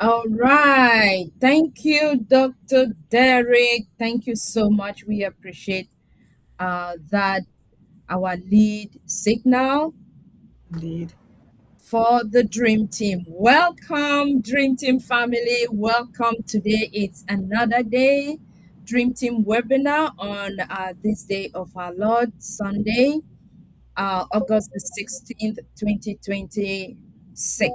All right. Thank you, Dr. Derek. Thank you so much. We appreciate that our lead signal Indeed. for the Dream Team. Welcome, Dream Team family. Welcome. Today it's another day, Dream Team webinar on this day of our Lord, Sunday, August the 16th, 2026.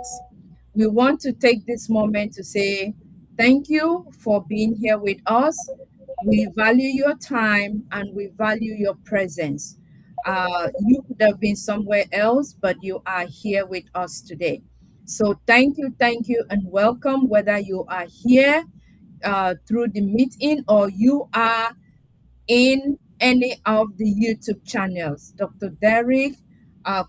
We want to take this moment to say thank you for being here with us. We value your time and we value your presence. You could have been somewhere else, but you are here with us today. So thank you, and welcome, whether you are here through the meeting or you are in any of the YouTube channels, Dr. Derek,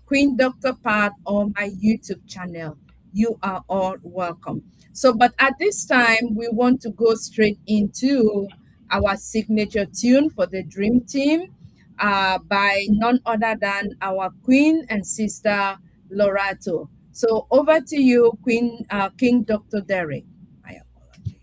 Queen Dr. Pat, or my YouTube channel. You are all welcome. So, but at this time, we want to go straight into our signature tune for the Dream Team by none other than our Queen and Sister Lerato. So, over to you, King Dr. Derek. My apology.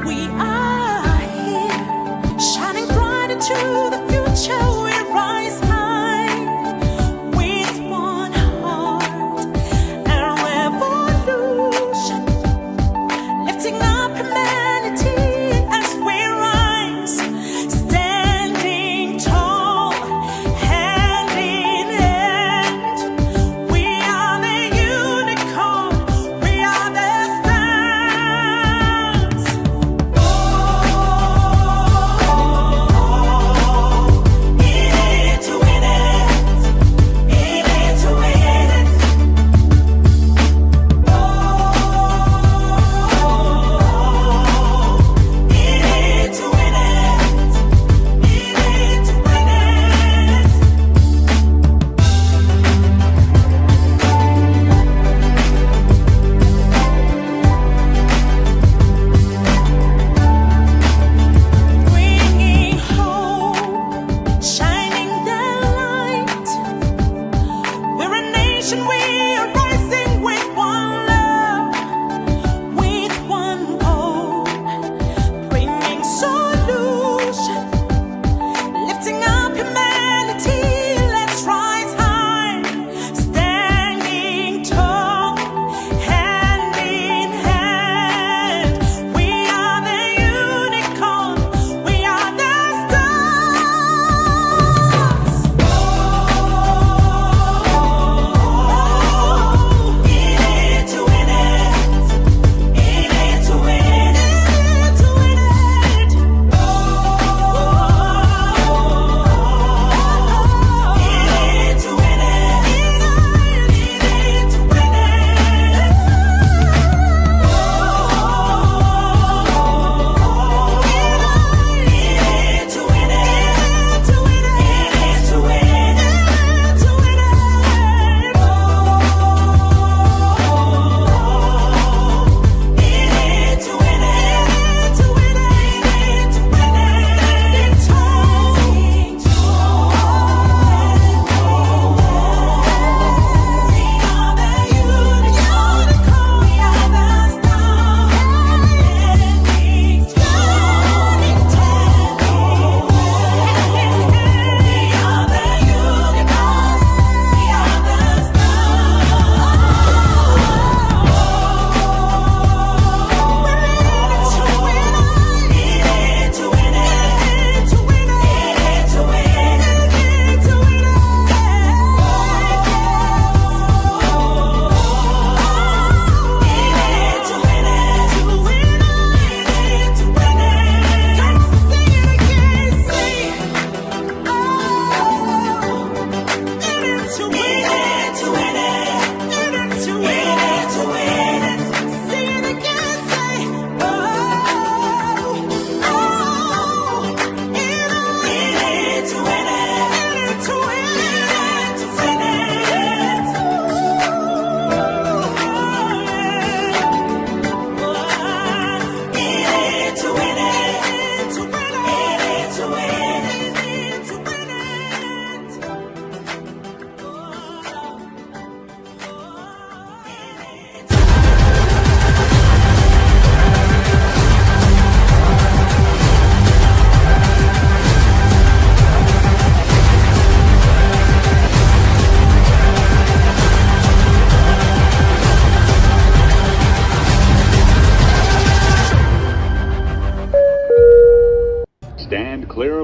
We are here, shining bright into the future. We rise high with one heart and revolution, lifting up humanity as we rise, standing tall, hand in hand. We are the unicorn, we are the stars. In it to win it, in it to win it. In it to win it, in it to win it. Bringing hope, shining the light. We're a nation, we are rising with one love, with one goal, bringing solution, lifting up humanity. Let's rise high, standing tall, hand in hand. We are the unicorn, we are the stars.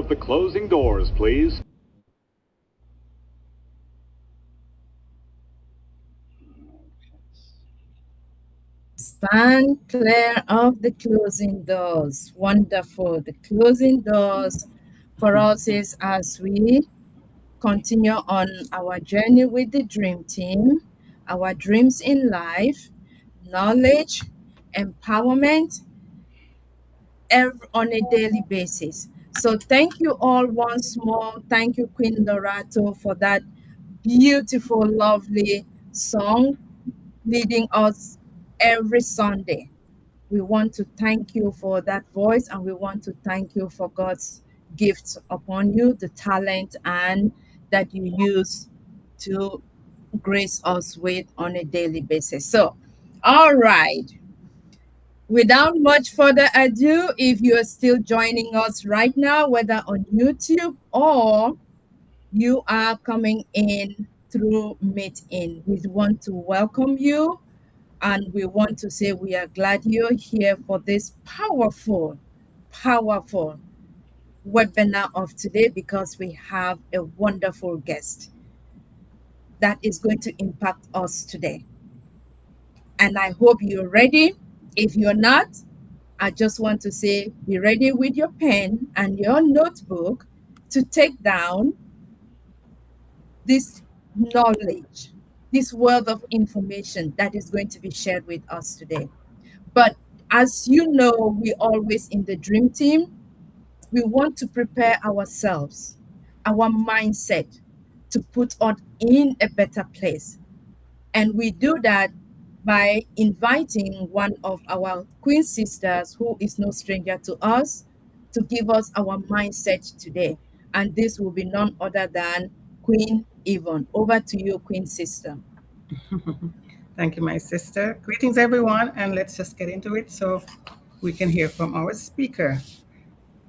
of the closing doors, please. Stand clear of the closing doors. Wonderful. The closing doors for us is as we continue on our journey with the dream team, our dreams in life, knowledge, empowerment, on a daily basis. So thank you all once more. Thank you, Queen Lerato, for that beautiful, lovely song leading us every Sunday. We want to thank you for that voice, and we want to thank you for God's gifts upon you, the talent and that you use to grace us with on a daily basis. So, all right. Without much further ado, if you are still joining us right now, whether on YouTube or you are coming in through Meet In, we want to welcome you and we want to say we are glad you're here for this powerful, powerful webinar of today because we have a wonderful guest that is going to impact us today. And I hope you're ready. If you're not, I just want to say be ready with your pen and your notebook to take down this knowledge, this wealth of information that is going to be shared with us today. But as you know, we always in the dream team, we want to prepare ourselves, our mindset to put us in a better place. And we do that by inviting one of our Queen sisters, who is no stranger to us, to give us our mindset today. And this will be none other than Queen Yvonne. Over to you, Queen Sister. Thank you, my sister. Greetings, everyone, and let's just get into it so we can hear from our speaker.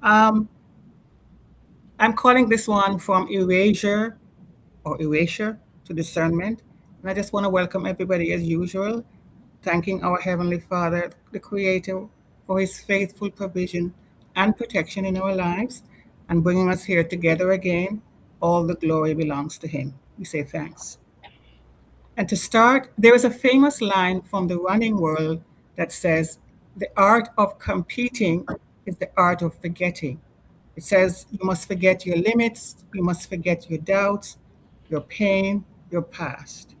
Um, I'm calling this one from erasure to discernment. And I just want to welcome everybody as usual, thanking our Heavenly Father, the Creator, for His faithful provision and protection in our lives and bringing us here together again. All the glory belongs to Him. We say thanks. And to start, there is a famous line from the running world that says, "The art of competing is the art of forgetting." It says, you must forget your limits, you must forget your doubts, your pain, your past.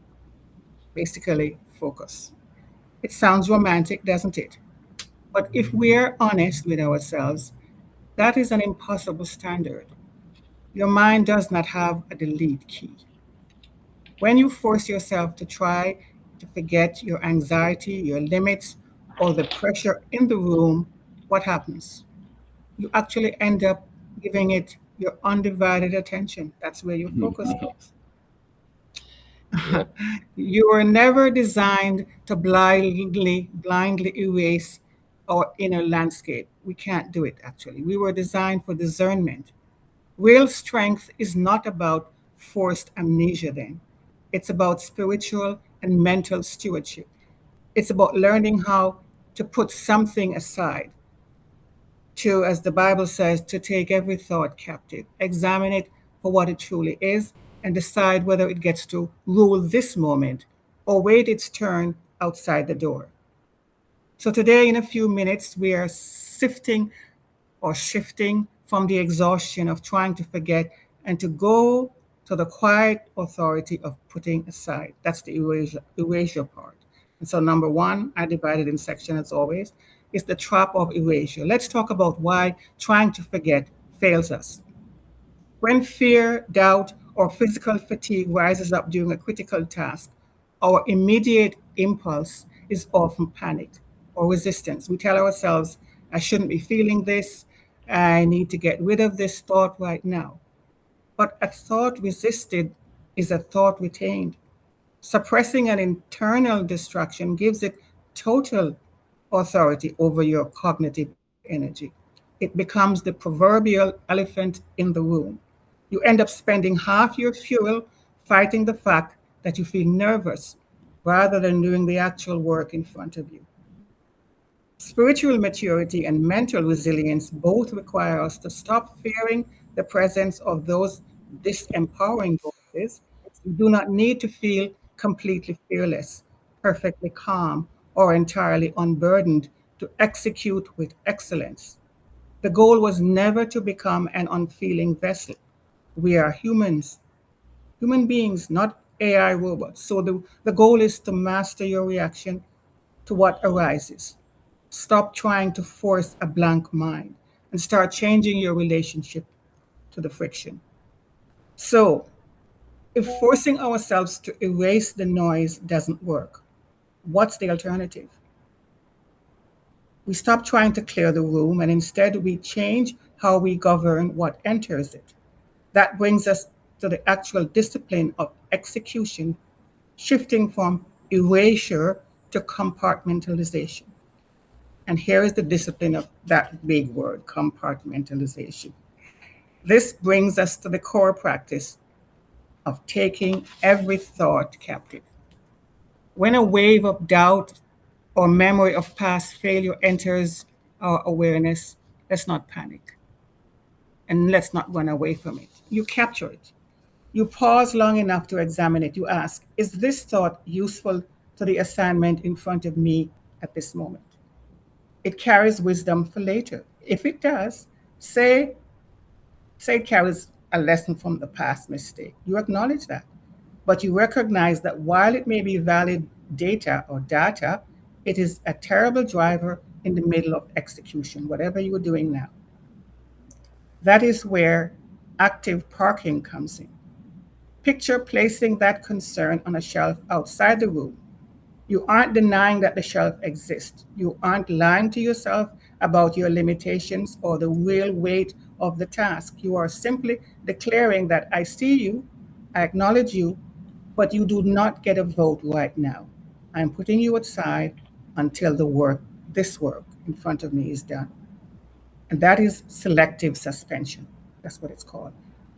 Basically, focus. It sounds romantic, doesn't it? But if we're honest with ourselves, that is an impossible standard. Your mind does not have a delete key. When you force yourself to try to forget your anxiety, your limits, or the pressure in the room, what happens? You actually end up giving it your undivided attention. That's where your focus goes. Yep. You were never designed to blindly erase our inner landscape. We can't do it, actually. We were designed for discernment. Real strength is not about forced amnesia, then. It's about spiritual and mental stewardship. It's about learning how to put something aside, to, as the Bible says, to take every thought captive, examine it for what it truly is, and decide whether it gets to rule this moment or wait its turn outside the door. So, today, in a few minutes, we are sifting or shifting from the exhaustion of trying to forget and to go to the quiet authority of putting aside. That's the erasure part. And so, number one, I divided in section as always, is the trap of erasure. Let's talk about why trying to forget fails us. When fear, doubt, or physical fatigue rises up during a critical task, our immediate impulse is often panic or resistance. We tell ourselves, I shouldn't be feeling this. I need to get rid of this thought right now. But a thought resisted is a thought retained. Suppressing an internal distraction gives it total authority over your cognitive energy. It becomes the proverbial elephant in the room. You end up spending half your fuel fighting the fact that you feel nervous rather than doing the actual work in front of you. Spiritual maturity and mental resilience both require us to stop fearing the presence of those disempowering voices, you do not need to feel completely fearless, perfectly calm, or entirely unburdened to execute with excellence. The goal was never to become an unfeeling vessel. We are humans, human beings, not AI robots. So the goal is to master your reaction to what arises. Stop trying to force a blank mind and start changing your relationship to the friction. So, if forcing ourselves to erase the noise doesn't work, what's the alternative? We stop trying to clear the room and instead we change how we govern what enters it. That brings us to the actual discipline of execution, shifting from erasure to compartmentalization. And here is the discipline of that big word, compartmentalization. This brings us to the core practice of taking every thought captive. When a wave of doubt or memory of past failure enters our awareness, let's not panic and let's not run away from it. You capture it. You pause long enough to examine it. You ask, is this thought useful to the assignment in front of me at this moment? It carries wisdom for later. If it does, say, say it carries a lesson from the past mistake. You acknowledge that. But you recognize that while it may be valid data, it is a terrible driver in the middle of execution, whatever you are doing now. That is where active parking comes in. Picture placing that concern on a shelf outside the room. You aren't denying that the shelf exists. You aren't lying to yourself about your limitations or the real weight of the task. You are simply declaring that I see you, I acknowledge you, but you do not get a vote right now. I'm putting you aside until this work in front of me is done. And that is selective suspension. That's what it's called.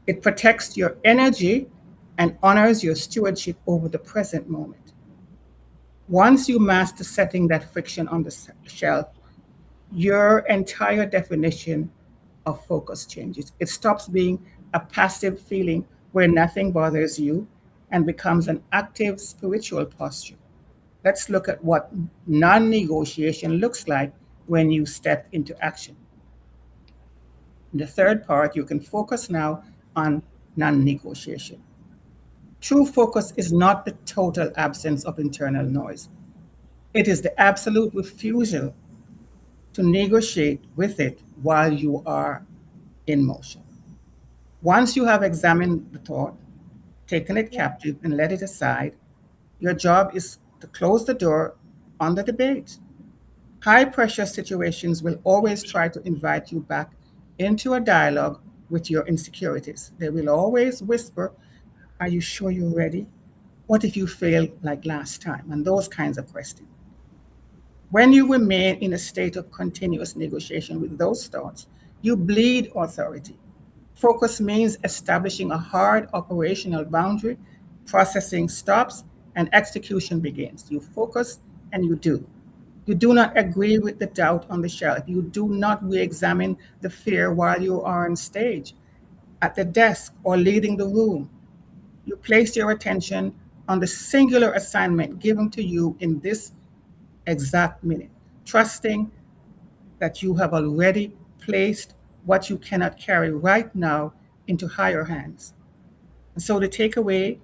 It protects your energy and honors your stewardship over the present moment. Once you master setting that friction on the shelf, your entire definition of focus changes. It stops being a passive feeling where nothing bothers you and becomes an active spiritual posture. Let's look at what non negotiation looks like when you step into action. In the third part, you can focus now on non negotiation. True focus is not the total absence of internal noise, it is the absolute refusal to negotiate with it while you are in motion. Once you have examined the thought, taken it captive, and let it aside, your job is to close the door on the debate. High pressure situations will always try to invite you back into a dialogue with your insecurities. They will always whisper, are you sure you're ready? What if you fail like last time? And those kinds of questions. When you remain in a state of continuous negotiation with those thoughts, you bleed authority. Focus means establishing a hard operational boundary, processing stops, and execution begins. You focus and you do. You do not agree with the doubt on the shelf. You do not re examine the fear while you are on stage, at the desk, or leading the room. You place your attention on the singular assignment given to you in this exact minute, trusting that you have already placed what you cannot carry right now into higher hands. And so the takeaway,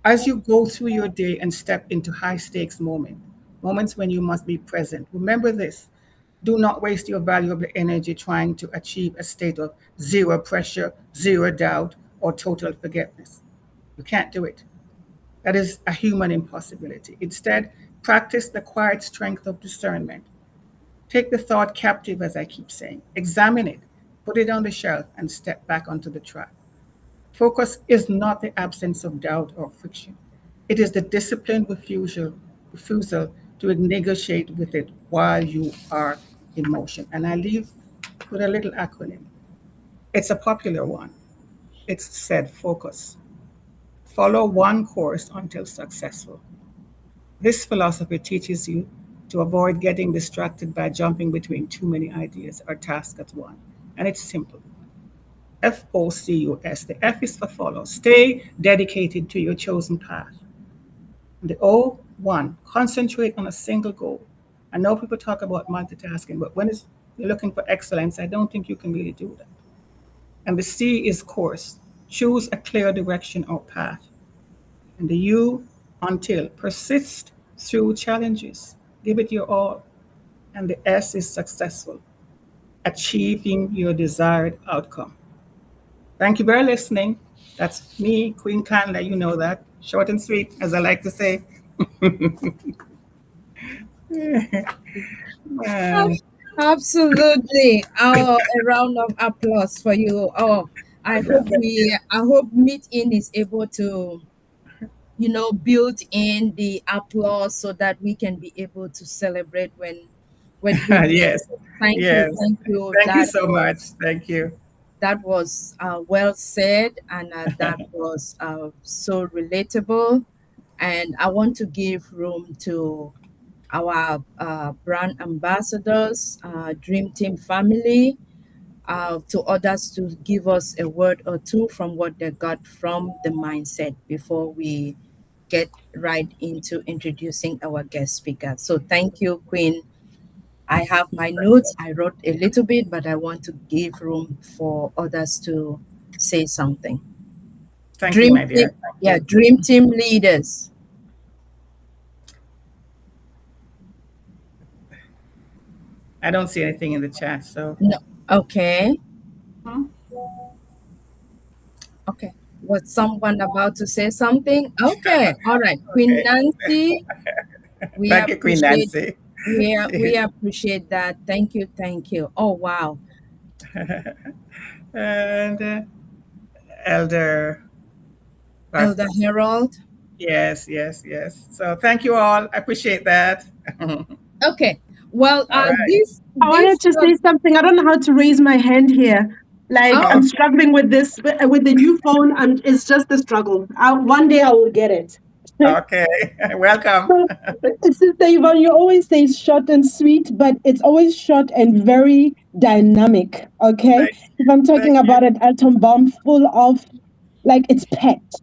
as you go through your day and step into high stakes moments when you must be present, remember this. Do not waste your valuable energy trying to achieve a state of zero pressure, zero doubt, or total forgetfulness. You can't do it. That is a human impossibility. Instead, practice the quiet strength of discernment. Take the thought captive, as I keep saying. Examine it, put it on the shelf, and step back onto the track. Focus is not the absence of doubt or friction. It is the disciplined refusal to negotiate with it while you are in motion. And I leave with a little acronym. It's a popular one. It's said focus. Follow one course until successful. This philosophy teaches you to avoid getting distracted by jumping between too many ideas or tasks at once. And it's simple. FOCUS. The F is for follow. Stay dedicated to your chosen path. The O, one, concentrate on a single goal. I know people talk about multitasking, but when you're looking for excellence, I don't think you can really do that. And the C is course. Choose a clear direction or path. And the U, until. Persist through challenges. Give it your all. And the S is successful. Achieving your desired outcome. Thank you for listening. That's me, Queen Kanla. You know that. Short and sweet, as I like to say. Ab- Um, Absolutely. Oh, a round of applause for you. Oh, I hope Meet In is able to, build in the applause so that we can be able to celebrate when we meet. yes, Thank you, yes. thank you. Thank you so much. Thank you. That was well said, and that was so relatable. And I want to give room to our brand ambassadors, Dream Team family, to others to give us a word or two from what they got from the mindset before we get right into introducing our guest speaker. So thank you, Queen. I have my notes. I wrote a little bit, but I want to give room for others to say something. Thank you, Dream my team, dear. Thank yeah, you. dream team leaders. I don't see anything in the chat, so. No, okay, okay. Was someone about to say something? Okay, all right. Queen Okay. Nancy, we Thank you, Queen appreciate Nancy. we appreciate that. Thank you, thank you. Oh wow, and Elder Elder Pastor. Harold. Yes, yes, yes. So thank you all. I appreciate that. All Okay, well, right. this I wanted this to was say something. I don't know how to raise my hand here. Like oh I'm Okay. struggling with this with the new phone. It's just a struggle. One day I will get it. Okay. Welcome. So, Sister Yvonne, you always say short and sweet, but it's always short and very dynamic. Okay, Thank if I'm thank talking you. about an atom bomb full of, like, it's packed.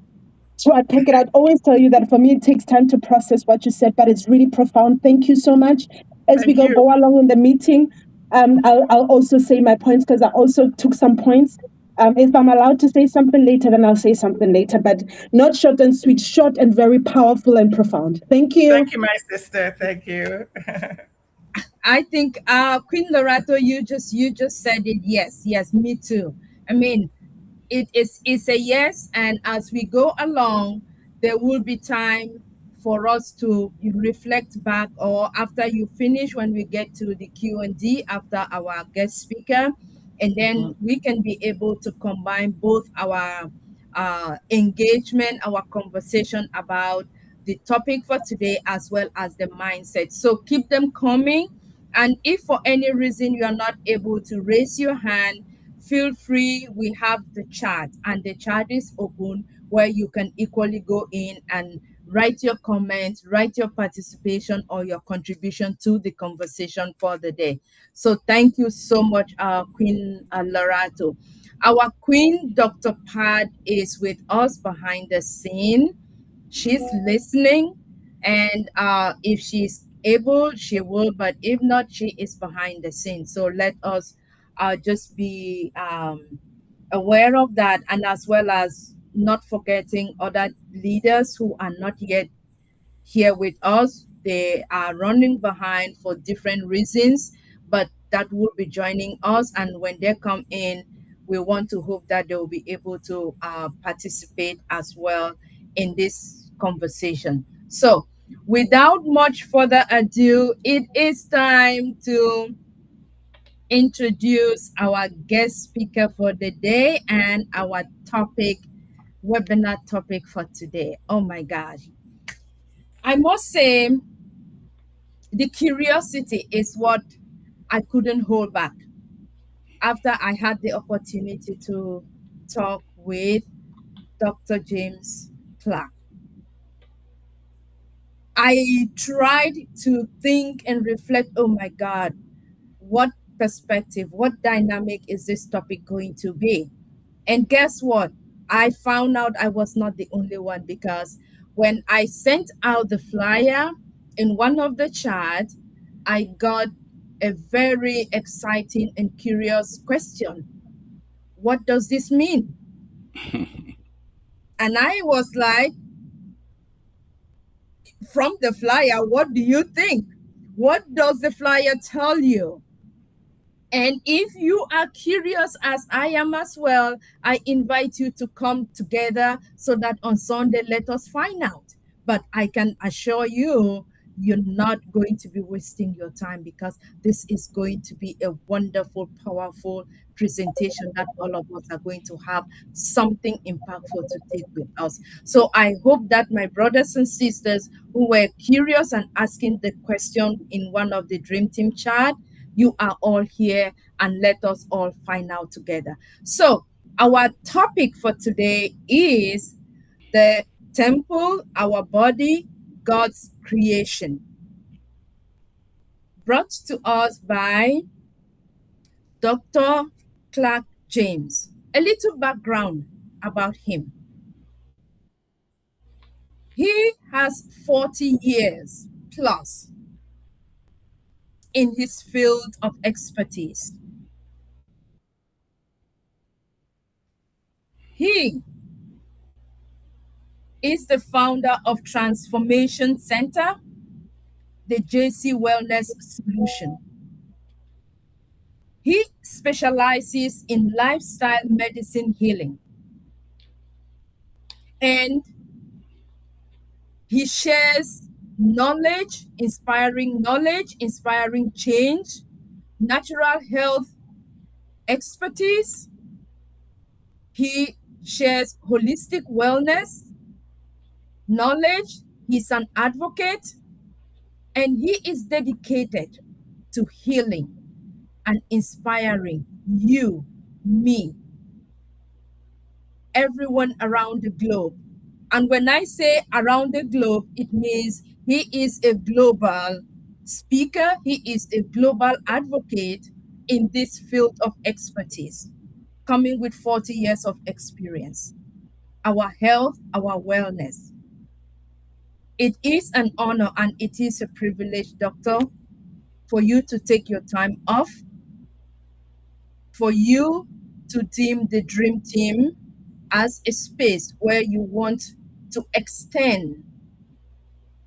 So I pick it. I'd always tell you that for me, it takes time to process what you said, but it's really profound. Thank you so much. As we Thank you. go along in the meeting, I'll also say my points because I also took some points. If I'm allowed to say something later, then I'll say something later, but not short and sweet, short and very powerful and profound. Thank you. Thank you, my sister. Thank you. I think Queen Lorato, you just said it. Yes, yes, me too. I mean, it's a yes, and as we go along, there will be time for us to reflect back, or after you finish, when we get to the Q&D after our guest speaker, and then we can be able to combine both our engagement, our conversation about the topic for today, as well as the mindset. So keep them coming, and if for any reason you are not able to raise your hand, feel free. We have the chat, and the chat is open where you can equally go in and write your comments, write your participation or your contribution to the conversation for the day. So thank you so much, Queen Lorato. Our Queen Dr. Pad is with us behind the scene. She's listening, and if she's able, she will, but if not, she is behind the scenes. So let us just be aware of that, and as well as not forgetting other leaders who are not yet here with us. They are running behind for different reasons, but that will be joining us. And when they come in, we want to hope that they will be able to participate as well in this conversation. So, without much further ado, it is time to introduce our guest speaker for the day and our topic, webinar topic for today. Oh my gosh. I must say, the curiosity is what I couldn't hold back after I had the opportunity to talk with Dr. James Clarke. I tried to think and reflect, oh my God, what perspective, what dynamic is this topic going to be? And guess what? I found out I was not the only one, because when I sent out the flyer in one of the chat, I got a very exciting and curious question. What does this mean? And I was like, from the flyer, what do you think? What does the flyer tell you? And if you are curious, as I am as well, I invite you to come together so that on Sunday, let us find out. But I can assure you, you're not going to be wasting your time, because this is going to be a wonderful, powerful presentation that all of us are going to have something impactful to take with us. So I hope that my brothers and sisters who were curious and asking the question in one of the Dream Team chat, you are all here, and let us all find out together. So, our topic for today is the temple, our body, God's creation. Brought to us by Dr. Clarke James. A little background about him. He has 40 years plus in his field of expertise. He is the founder of Transformation Center, the JC Wellness Solution. He specializes in lifestyle medicine healing, and he shares knowledge, inspiring change, natural health expertise. He shares holistic wellness knowledge. He's an advocate, and he is dedicated to healing and inspiring you, me, everyone around the globe. And when I say around the globe, it means he is a global speaker, he is a global advocate in this field of expertise, coming with 40 years of experience. Our health, our wellness. It is an honor and it is a privilege, Doctor, for you to take your time off, for you to deem the Dream Team as a space where you want to extend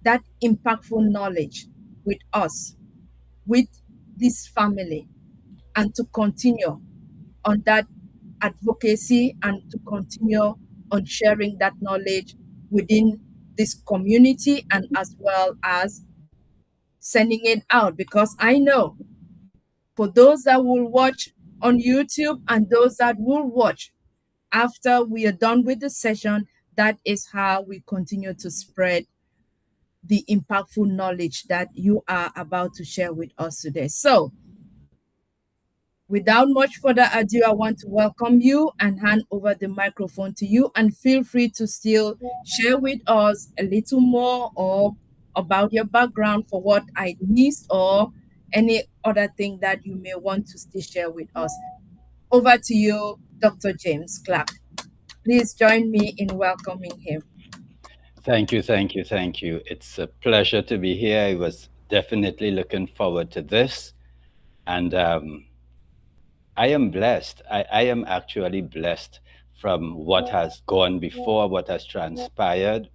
that impactful knowledge with us, with this family, and to continue on that advocacy and to continue on sharing that knowledge within this community, and as well as sending it out, because I know for those that will watch on YouTube and those that will watch after we are done with the session, that is how we continue to spread the impactful knowledge that you are about to share with us today. So, without much further ado, I want to welcome you and hand over the microphone to you. And feel free to still share with us a little more or about your background for what I missed, or any other thing that you may want to still share with us. Over to you, Dr. James Clarke. Please join me in welcoming him. Thank you, thank you, thank you. It's a pleasure to be here. I was definitely looking forward to this. And I am blessed. I am actually blessed from what has gone before, what has transpired.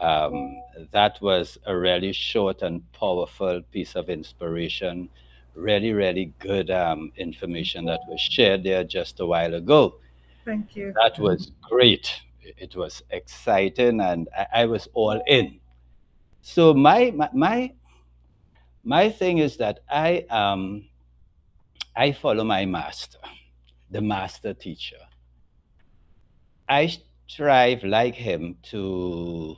Um, that was a really short and powerful piece of inspiration. Really, really good information that was shared there just a while ago. Thank you. That was great. It was exciting, and I was all in. So my thing is that I follow my master, the master teacher. I strive like him to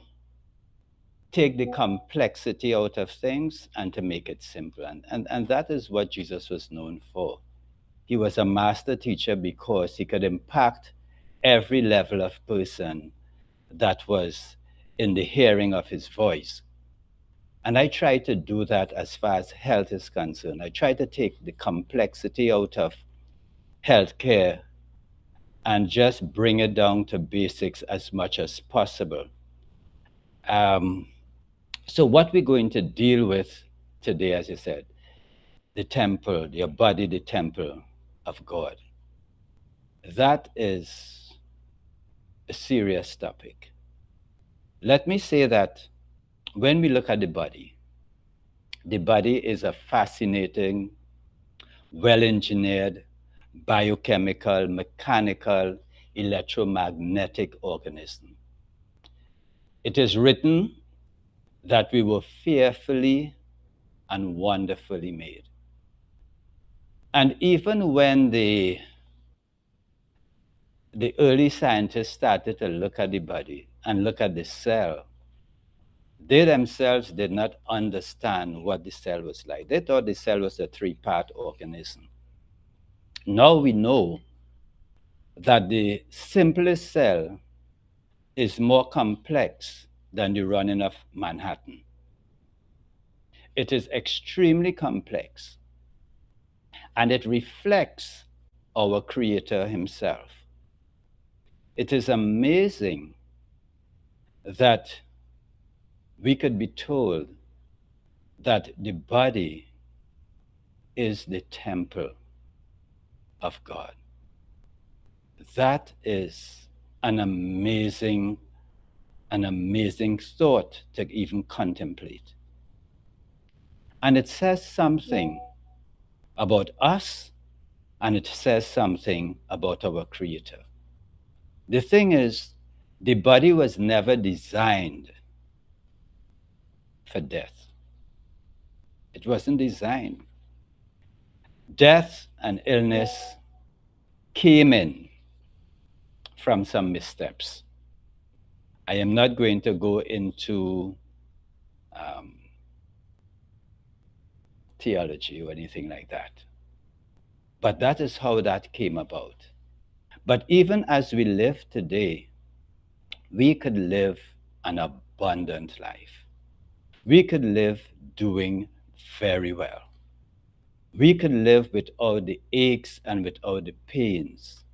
take the complexity out of things and to make it simple. And that is what Jesus was known for. He was a master teacher because he could impact every level of person that was in the hearing of his voice. And I try to do that as far as health is concerned. I try to take the complexity out of healthcare and just bring it down to basics as much as possible. So what we're going to deal with today, as you said, the temple, your body, the temple of God. That is a serious topic. Let me say that when we look at the body is a fascinating, well-engineered, biochemical, mechanical, electromagnetic organism. It is written that we were fearfully and wonderfully made. And even when the early scientists started to look at the body and look at the cell, they themselves did not understand what the cell was like. They thought the cell was a three-part organism. Now we know that the simplest cell is more complex than the running of Manhattan. It is extremely complex, and it reflects our Creator himself. It is amazing that we could be told that the body is the temple of God. That is an amazing thought to even contemplate. And it says something about us, and it says something about our Creator. The thing is, the body was never designed for death. It wasn't designed. Death and illness came in from some missteps. I am not going to go into theology or anything like that. But that is how that came about. But even as we live today, we could live an abundant life. We could live doing very well. We could live without the aches and without the pains.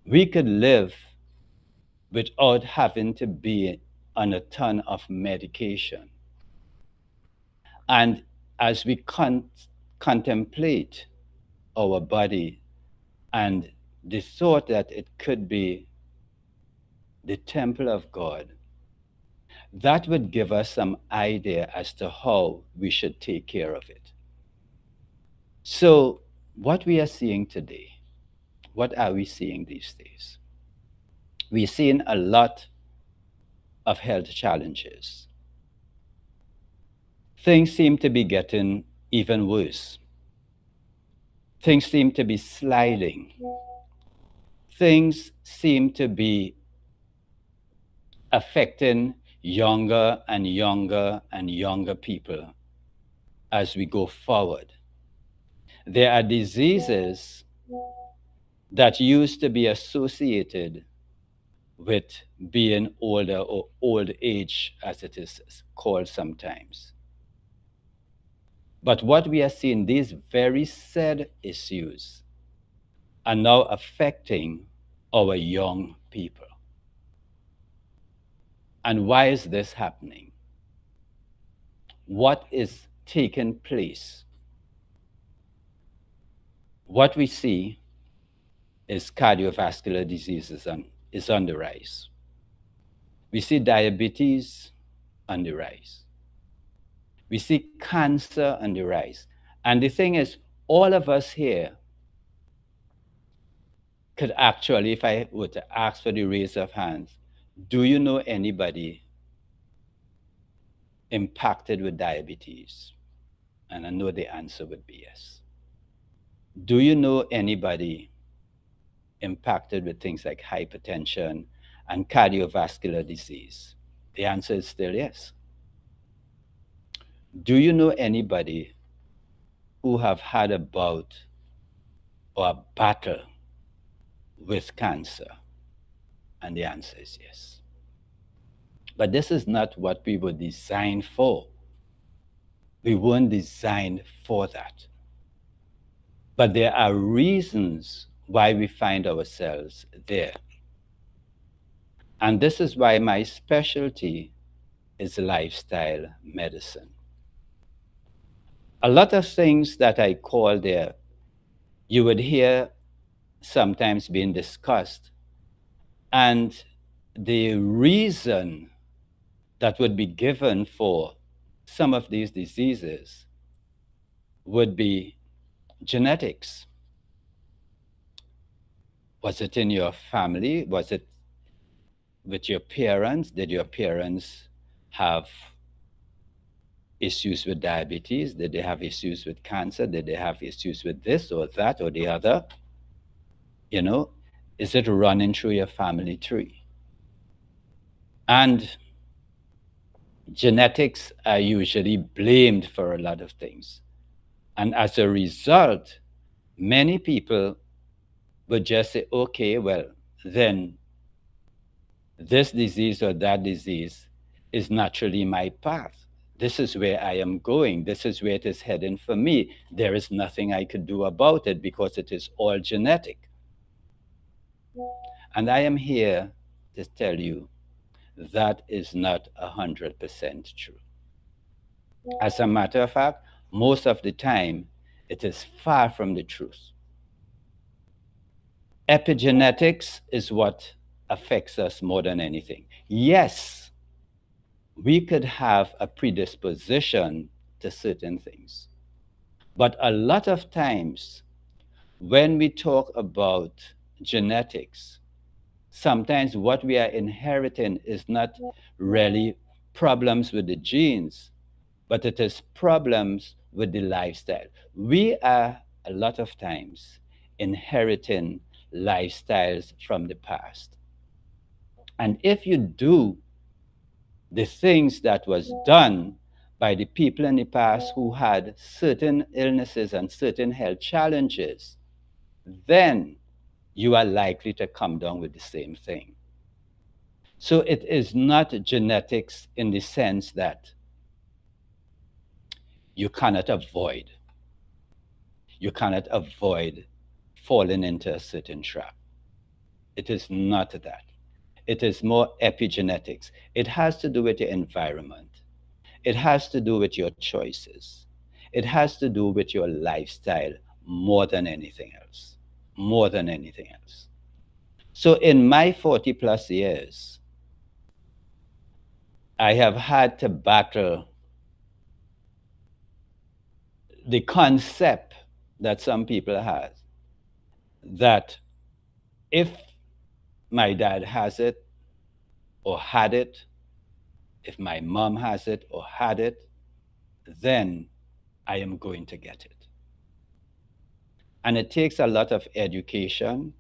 We could live without having to be on a ton of medication. And as we contemplate our body and the thought that it could be the temple of God, that would give us some idea as to how we should take care of it. So, what we are seeing today, what are we seeing these days? We're seeing a lot of health challenges. Things seem to be getting even worse. Things seem to be sliding. Things seem to be affecting younger and younger and younger people as we go forward. There are diseases that used to be associated with being older or old age, as it is called sometimes. But what we are seeing, these very said issues are now affecting our young people. And why is this happening? What is taking place? What we see is cardiovascular diseases is on the rise. We see diabetes on the rise. We see cancer on the rise. And the thing is, all of us here could actually, if I were to ask for the raise of hands, do you know anybody impacted with diabetes? And I know the answer would be yes. Do you know anybody impacted with things like hypertension and cardiovascular disease? The answer is still yes. Do you know anybody who have had a bout or a battle with cancer? And the answer is yes. But this is not what we were designed for. We weren't designed for that. But there are reasons why we find ourselves there. And this is why my specialty is lifestyle medicine. A lot of things that I call there, you would hear sometimes being discussed. And the reason that would be given for some of these diseases would be genetics. Was it in your family? Was it with your parents? Did your parents have issues with diabetes? Did they have issues with cancer? Did they have issues with this or that or the other? You know, is it running through your family tree? And genetics are usually blamed for a lot of things. And as a result, many people would just say, okay, well, then this disease or that disease is naturally my path. This is where I am going. This is where it is heading for me. There is nothing I could do about it because it is all genetic. And I am here to tell you that is not 100% true. As a matter of fact, most of the time, it is far from the truth. Epigenetics is what affects us more than anything. Yes, we could have a predisposition to certain things. But a lot of times, when we talk about genetics, sometimes what we are inheriting is not really problems with the genes, but it is problems with the lifestyle. We are a lot of times inheriting lifestyles from the past. And if you do the things that was done by the people in the past who had certain illnesses and certain health challenges, then you are likely to come down with the same thing. So it is not genetics in the sense that you cannot avoid. You cannot avoid falling into a certain trap. It is not that. It is more epigenetics. It has to do with your environment. It has to do with your choices. It has to do with your lifestyle more than anything else. More than anything else. So in my 40 plus years, I have had to battle the concept that some people have that if my dad has it or had it, if my mom has it or had it, then I am going to get it. And it takes a lot of education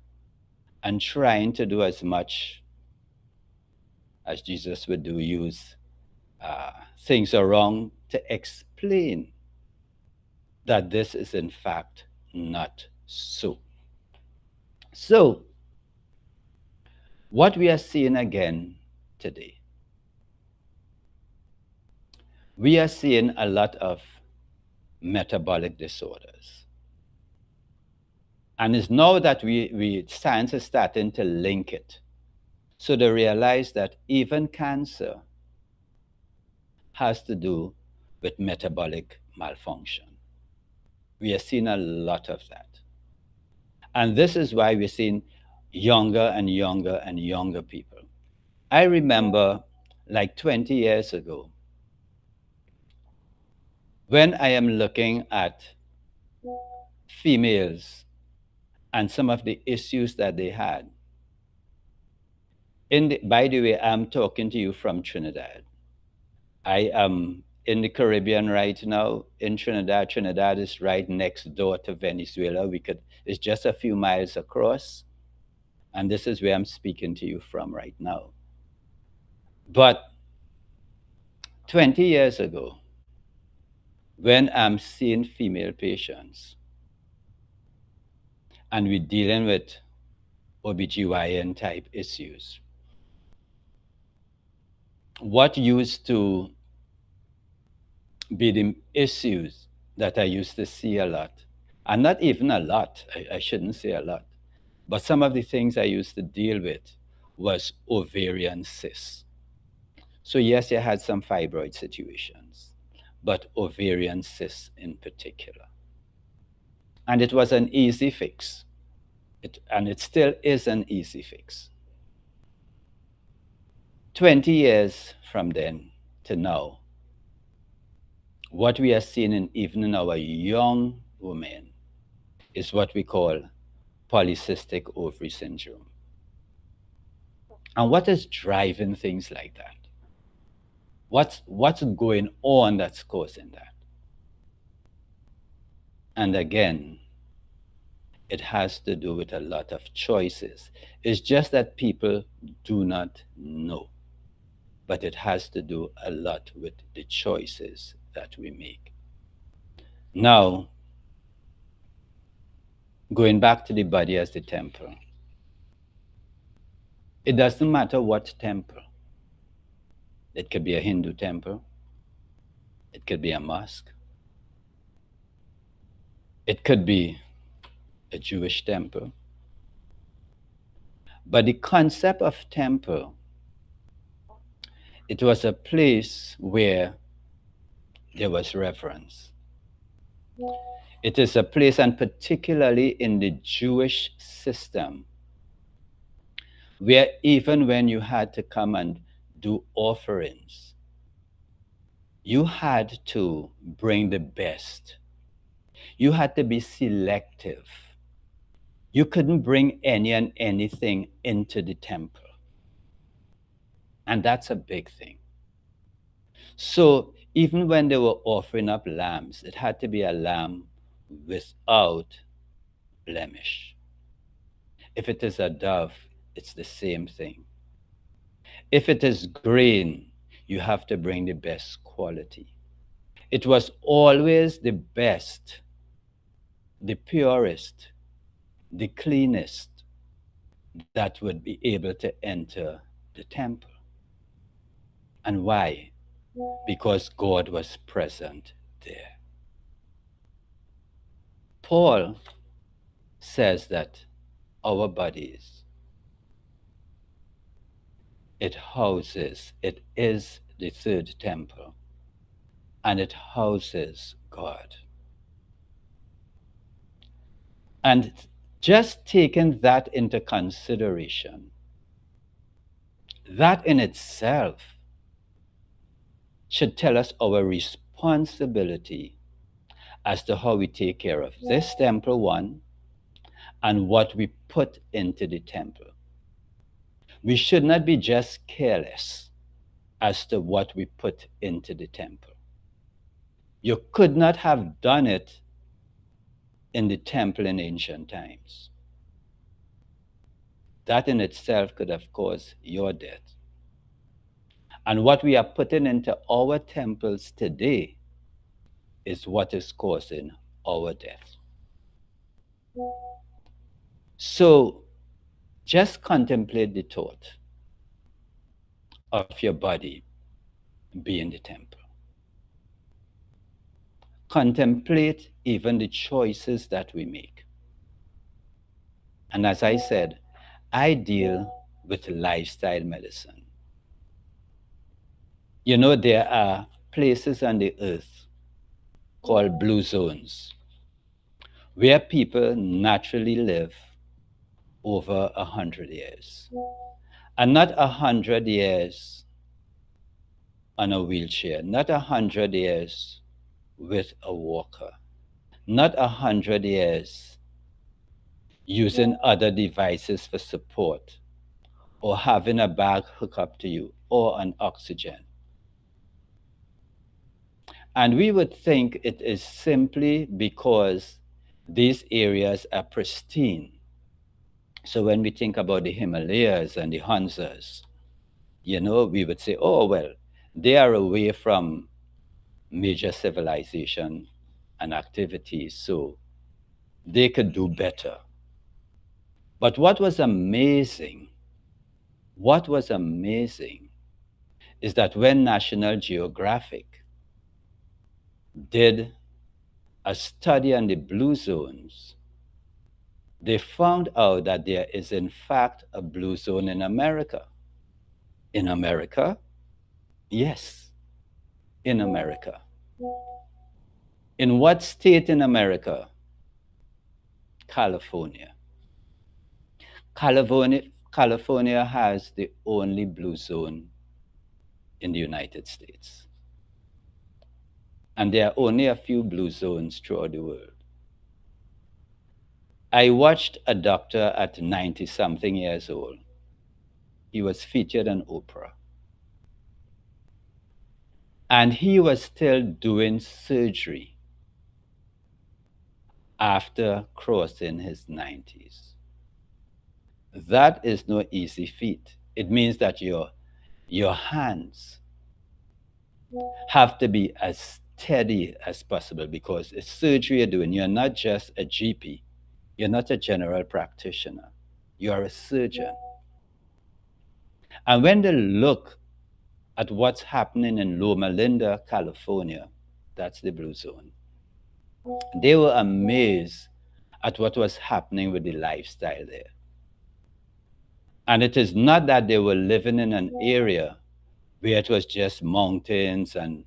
and trying to do as much as Jesus would do, use things around to explain that this is in fact not so. So, what we are seeing again today, we are seeing a lot of metabolic disorders. And it's now that science is starting to link it. So they realize that even cancer has to do with metabolic malfunction. We are seeing a lot of that. And this is why we're seeing younger and younger and younger people. I remember like 20 years ago, when I am looking at females and some of the issues that they had. By the way, I'm talking to you from Trinidad. I am in the Caribbean right now, in Trinidad. Trinidad is right next door to Venezuela. It's just a few miles across. And this is where I'm speaking to you from right now. But 20 years ago, when I'm seeing female patients and we're dealing with OBGYN type issues, what used to be the issues that I used to see a lot, and not even a lot, I shouldn't say a lot, But some of the things I used to deal with was ovarian cysts. So yes, I had some fibroid situations, but ovarian cysts in particular. And it was an easy fix. And it still is an easy fix. 20 years from then to now, what we are seeing even in our young women is what we call polycystic ovary syndrome. And what is driving things like that? What's going on that's causing that? And again, it has to do with a lot of choices. It's just that people do not know. But it has to do a lot with the choices that we make. Now, going back to the body as the temple, it doesn't matter what temple. It could be a Hindu temple. It could be a mosque. It could be a Jewish temple. But the concept of temple, it was a place where there was reverence. It is a place, and particularly in the Jewish system, where even when you had to come and do offerings, you had to bring the best. You had to be selective. You couldn't bring any and anything into the temple. And that's a big thing. So even when they were offering up lambs, it had to be a lamb without blemish. If it is a dove, it's the same thing. If it is grain, you have to bring the best quality. It was always the best, the purest, the cleanest that would be able to enter the temple. And why? Because God was present there. Paul says that our bodies, it is the third temple, and it houses God. And just taking that into consideration, that in itself should tell us our responsibility as to how we take care of this temple, one, and what we put into the temple. We should not be just careless as to what we put into the temple. You could not have done it in the temple in ancient times. That in itself could have caused your death. And what we are putting into our temples today is what is causing our death. So just contemplate the thought of your body being the temple. Contemplate even the choices that we make. And as I said, I deal with lifestyle medicine. You know, there are places on the earth called blue zones where people naturally live over 100 years. And not 100 years on a wheelchair, not 100 years with a walker, not 100 years using other devices for support, or having a bag hooked up to you, or an oxygen. And we would think it is simply because these areas are pristine. So when we think about the Himalayas and the Hanzas, you know, we would say, oh, well, they are away from major civilization and activities, so they could do better. But what was amazing is that when National Geographic did a study on the blue zones, they found out that there is, in fact, a blue zone in America. In America? Yes, in America. In what state in America? California. California has the only blue zone in the United States. And there are only a few blue zones throughout the world. I watched a doctor at 90 something years old. He was featured on Oprah. And he was still doing surgery after crossing his 90s. That is no easy feat. It means that your hands have to be as steady as possible, because it's surgery you're doing. You're not just a GP. You're not a general practitioner. You are a surgeon. And when they look at what's happening in Loma Linda, California, that's the blue zone, they were amazed at what was happening with the lifestyle there. And it is not that they were living in an area where it was just mountains and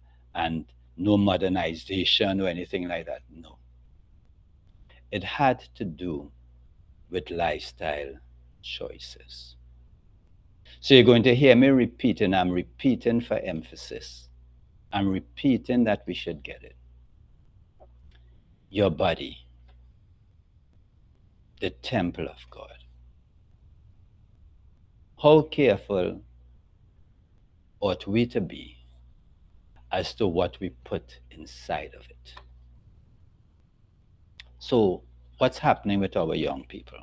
no modernization or anything like that. No. It had to do with lifestyle choices. So you're going to hear me repeating. I'm repeating for emphasis. I'm repeating that we should get it. Your body, the temple of God. How careful ought we to be as to what we put inside of it? So, what's happening with our young people?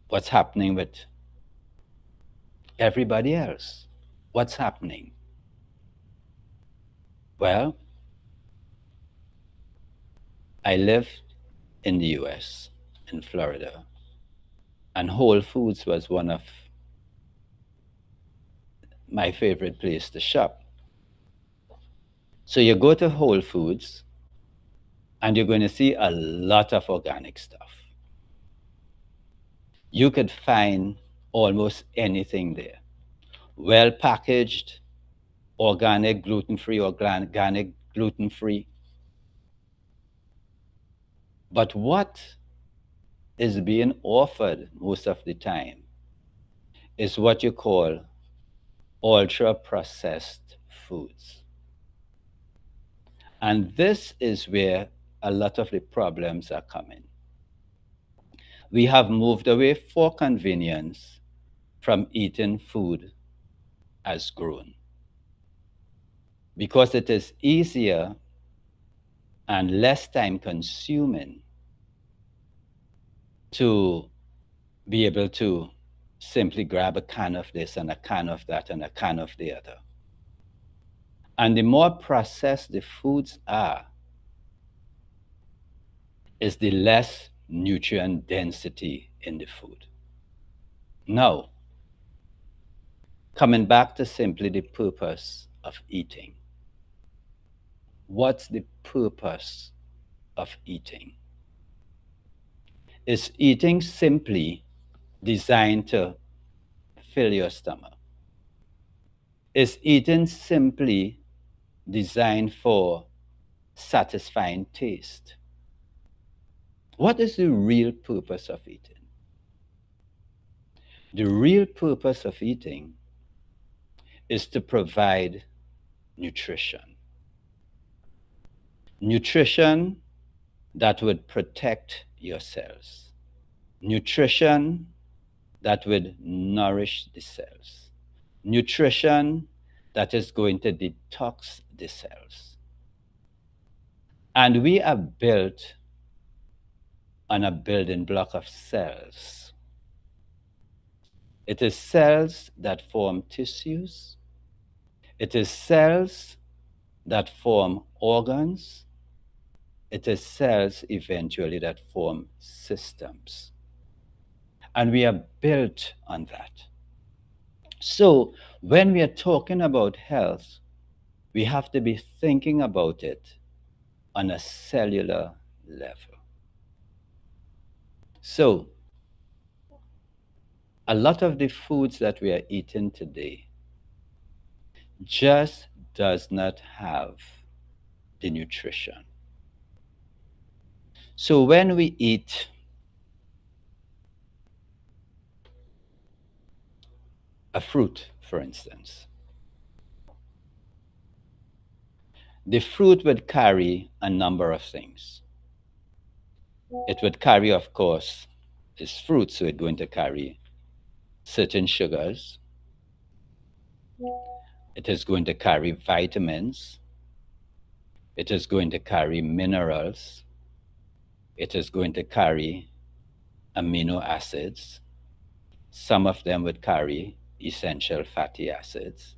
What's happening with everybody else? What's happening? Well, I live in the US, in Florida, and Whole Foods was one of my favorite place to shop. So you go to Whole Foods and you're going to see a lot of organic stuff. You could find almost anything there. Well packaged, organic, gluten-free, organic, gluten-free. But what is being offered most of the time is what you call ultra-processed foods. And this is where a lot of the problems are coming. We have moved away for convenience from eating food as grown, because it is easier and less time consuming to be able to simply grab a can of this and a can of that and a can of the other. And the more processed the foods are, is the less nutrient density in the food. Now, coming back to simply the purpose of eating. What's the purpose of eating? Is eating simply designed to fill your stomach? Is eating simply designed for satisfying taste? What is the real purpose of eating? The real purpose of eating is to provide nutrition. Nutrition that would protect your cells. Nutrition that would nourish the cells. Nutrition that is going to detox the cells. And we are built on a building block of cells. It is cells that form tissues. It is cells that form organs. It is cells eventually that form systems. And we are built on that. So when we are talking about health, we have to be thinking about it on a cellular level. So, a lot of the foods that we are eating today just does not have the nutrition. So when we eat a fruit, for instance, the fruit would carry a number of things. It would carry, of course, it's fruit, so it's going to carry certain sugars. It is going to carry vitamins. It is going to carry minerals. It is going to carry amino acids. Some of them would carry essential fatty acids.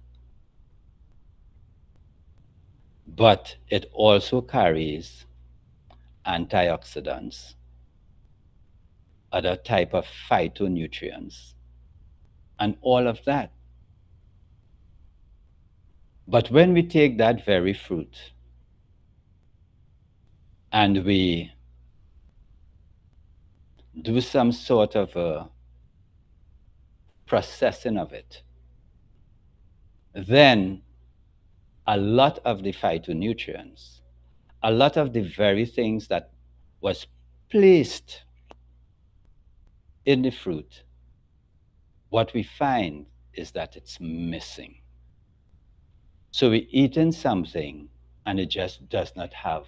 But it also carries antioxidants, other type of phytonutrients, and all of that. But when we take that very fruit and we do some sort of a processing of it, then a lot of the phytonutrients, a lot of the very things that was placed in the fruit, what we find is that it's missing. So we're eating something and it just does not have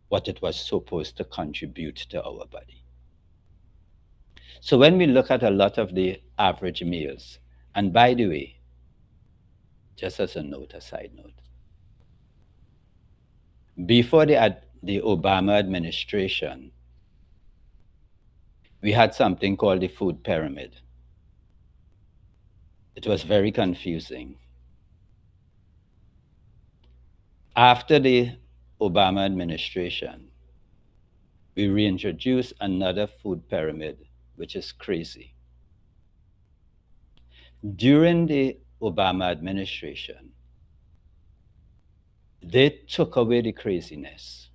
what it was supposed to contribute to our body. So when we look at a lot of the average meals, and by the way, just as a note, a side note, before the Obama administration, we had something called the food pyramid. It was very confusing. After the Obama administration, we reintroduced another food pyramid, which is crazy. During the Obama administration, they took away the craziness.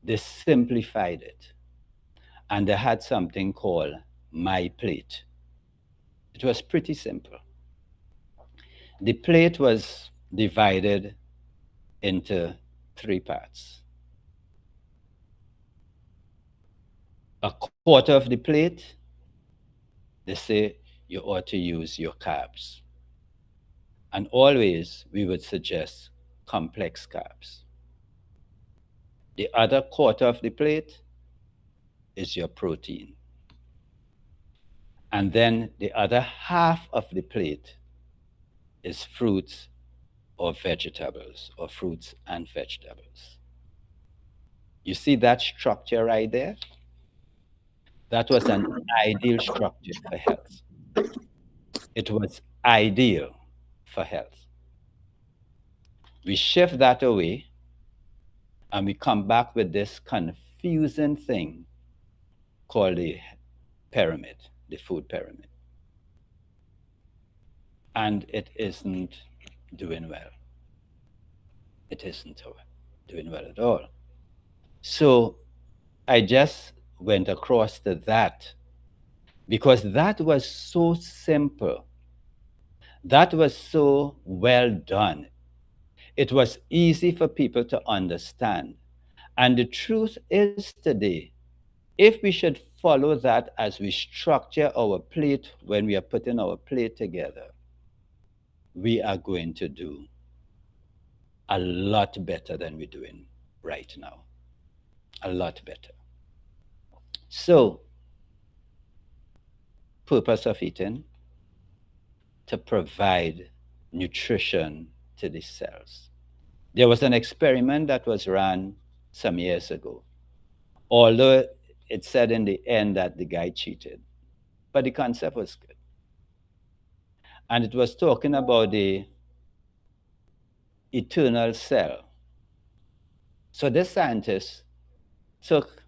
They simplified it. And they had something called My Plate. It was pretty simple. The plate was divided into 3 parts. A quarter of the plate, they say you ought to use your carbs. And always we would suggest complex carbs. The other quarter of the plate is your protein. And then the other half of the plate is fruits or vegetables, or fruits and vegetables. You see that structure right there? That was an ideal structure for health. It was ideal for health. We shift that away and we come back with this confusing thing called the pyramid, the food pyramid. And it isn't doing well. It isn't doing well at all. So I just went across to that because that was so simple. That was so well done. It was easy for people to understand. And the truth is today, if we should follow that as we structure our plate when we are putting our plate together, we are going to do a lot better than we're doing right now. A lot better. So, purpose of eating, to provide nutrition to the cells. There was an experiment that was run some years ago, although it said in the end that the guy cheated, but the concept was good. And it was talking about the eternal cell. So this scientist took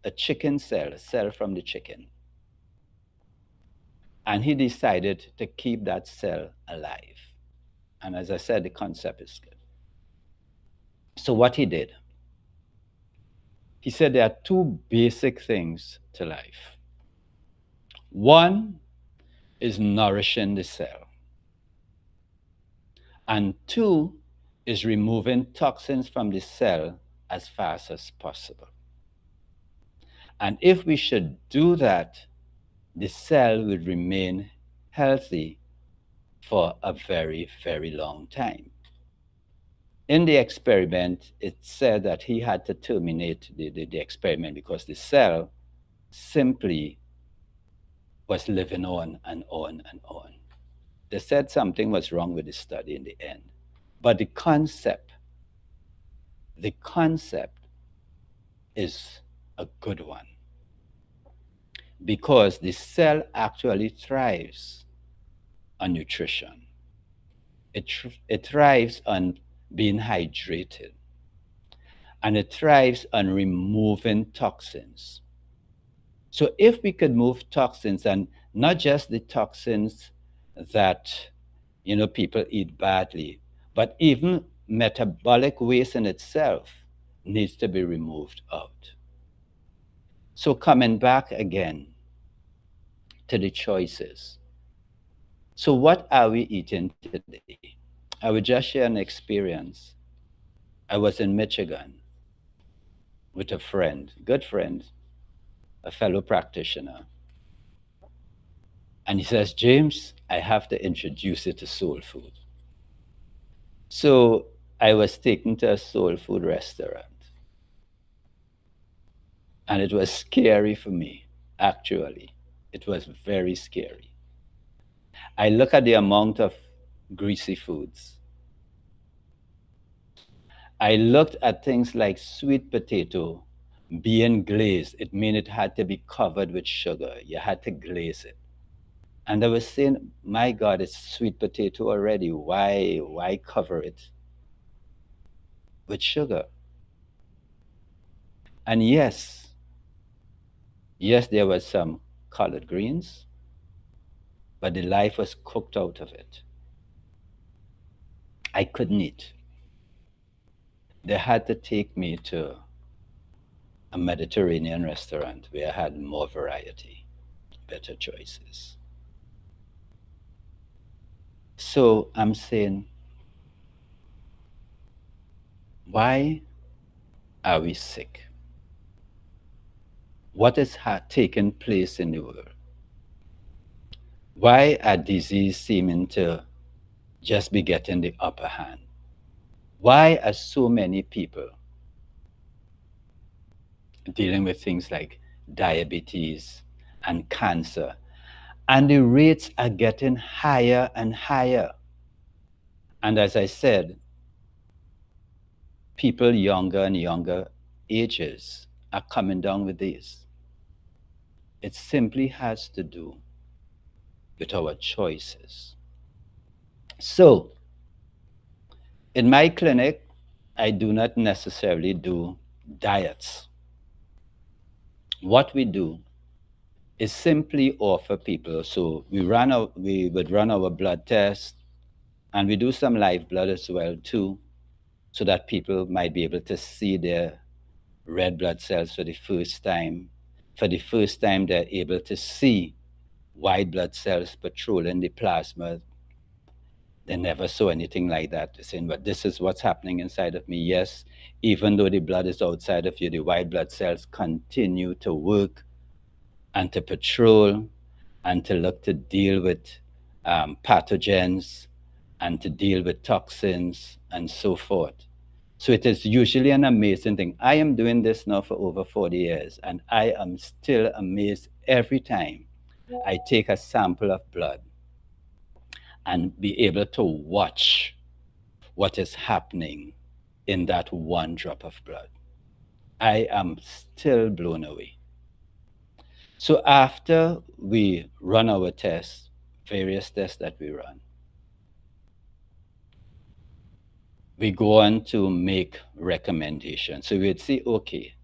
a chicken cell, a cell from the chicken, and he decided to keep that cell alive. And as I said, the concept is good. So what he did, He said there are two basic things to life. One is nourishing the cell, and two is removing toxins from the cell as fast as possible. And if we should do that, the cell would remain healthy for a very, very long time. In the experiment, it said that he had to terminate the experiment because the cell simply was living on and on and on. They said something was wrong with the study in the end. But the concept is a good one because the cell actually thrives on nutrition. It thrives on being hydrated, and it thrives on removing toxins. So if we could move toxins, and not just the toxins that people eat badly, but even metabolic waste in itself needs to be removed out. So coming back again to the choices. So what are we eating today? I would just share an experience. I was in Michigan with a friend, good friend, a fellow practitioner. And he says, James, I have to introduce you to soul food. So I was taken to a soul food restaurant. And it was scary for me, actually. It was very scary. I look at the amount of greasy foods. I looked at things like sweet potato being glazed. It meant it had to be covered with sugar. You had to glaze it. And I was saying, my God, it's sweet potato already. Why cover it with sugar? And yes, there was some collard greens, but the life was cooked out of it. I couldn't eat. They had to take me to a Mediterranean restaurant where I had more variety, better choices. So I'm saying, why are we sick? What is taking place in the world? Why are disease seeming to just be getting the upper hand? Why are so many people dealing with things like diabetes and cancer? And the rates are getting higher and higher. And as I said, people younger and younger ages are coming down with this. It simply has to do with our choices. So, in my clinic, I do not necessarily do diets. What we do is simply offer people. So we would run our blood test, and we do some live blood as well too, so that people might be able to see their red blood cells for the first time. For the first time, they're able to see white blood cells patrolling the plasma. They never saw anything like that. They're saying, but this is what's happening inside of me. Yes, even though the blood is outside of you, the white blood cells continue to work and to patrol and to look to deal with pathogens and to deal with toxins and so forth. So it is usually an amazing thing. I am doing this now for over 40 years, and I am still amazed every time I take a sample of blood and be able to watch what is happening in that one drop of blood. I am still blown away. So after we run our tests, various tests that we run, we go on to make recommendations. So we'd say, okay,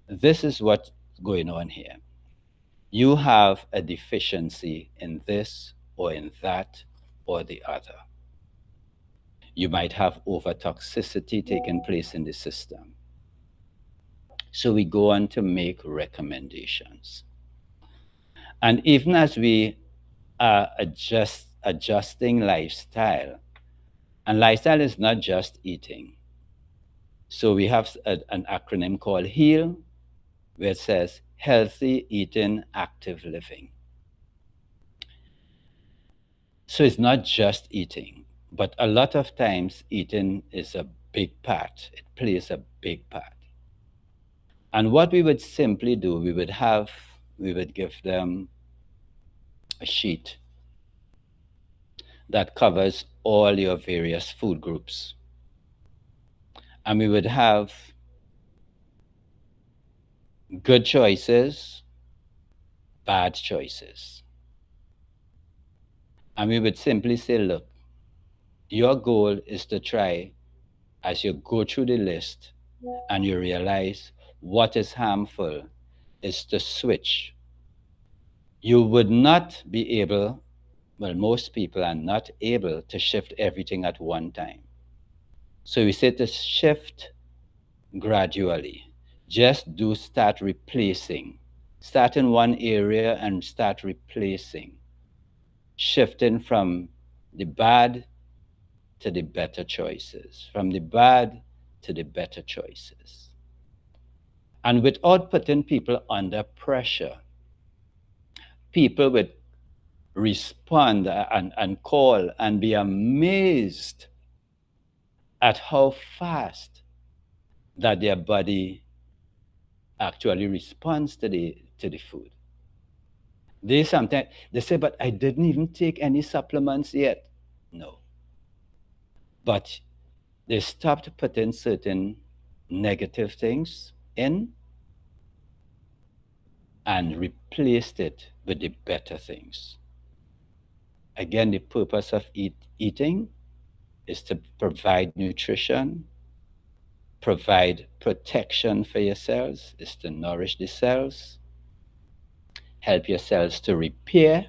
this is what's going on here. You have a deficiency in this or in that or the other. You might have overtoxicity taking place in the system. So we go on to make recommendations. And even as we are adjusting lifestyle, and lifestyle is not just eating. So we have an acronym called HEAL, where it says healthy eating, active living. So it's not just eating, but a lot of times eating is a big part. It plays a big part. And what we would simply do, we would give them a sheet that covers all your various food groups. And we would have good choices, bad choices. And we would simply say, look, your goal is to try, as you go through the list and you realize what is harmful, is to switch. You would not be able, well, most people are not able to shift everything at one time. So we say to shift gradually. Just do start replacing. Start in one area and start replacing. Shifting from the bad to the better choices, from the bad to the better choices. And without putting people under pressure, people would respond and call and be amazed at how fast that their body actually responds to the food. They sometimes they say, but I didn't even take any supplements yet. No. But they stopped putting certain negative things in and replaced it with the better things. Again, the purpose of eating is to provide nutrition, provide protection for your cells, is to nourish the cells, help your cells to repair,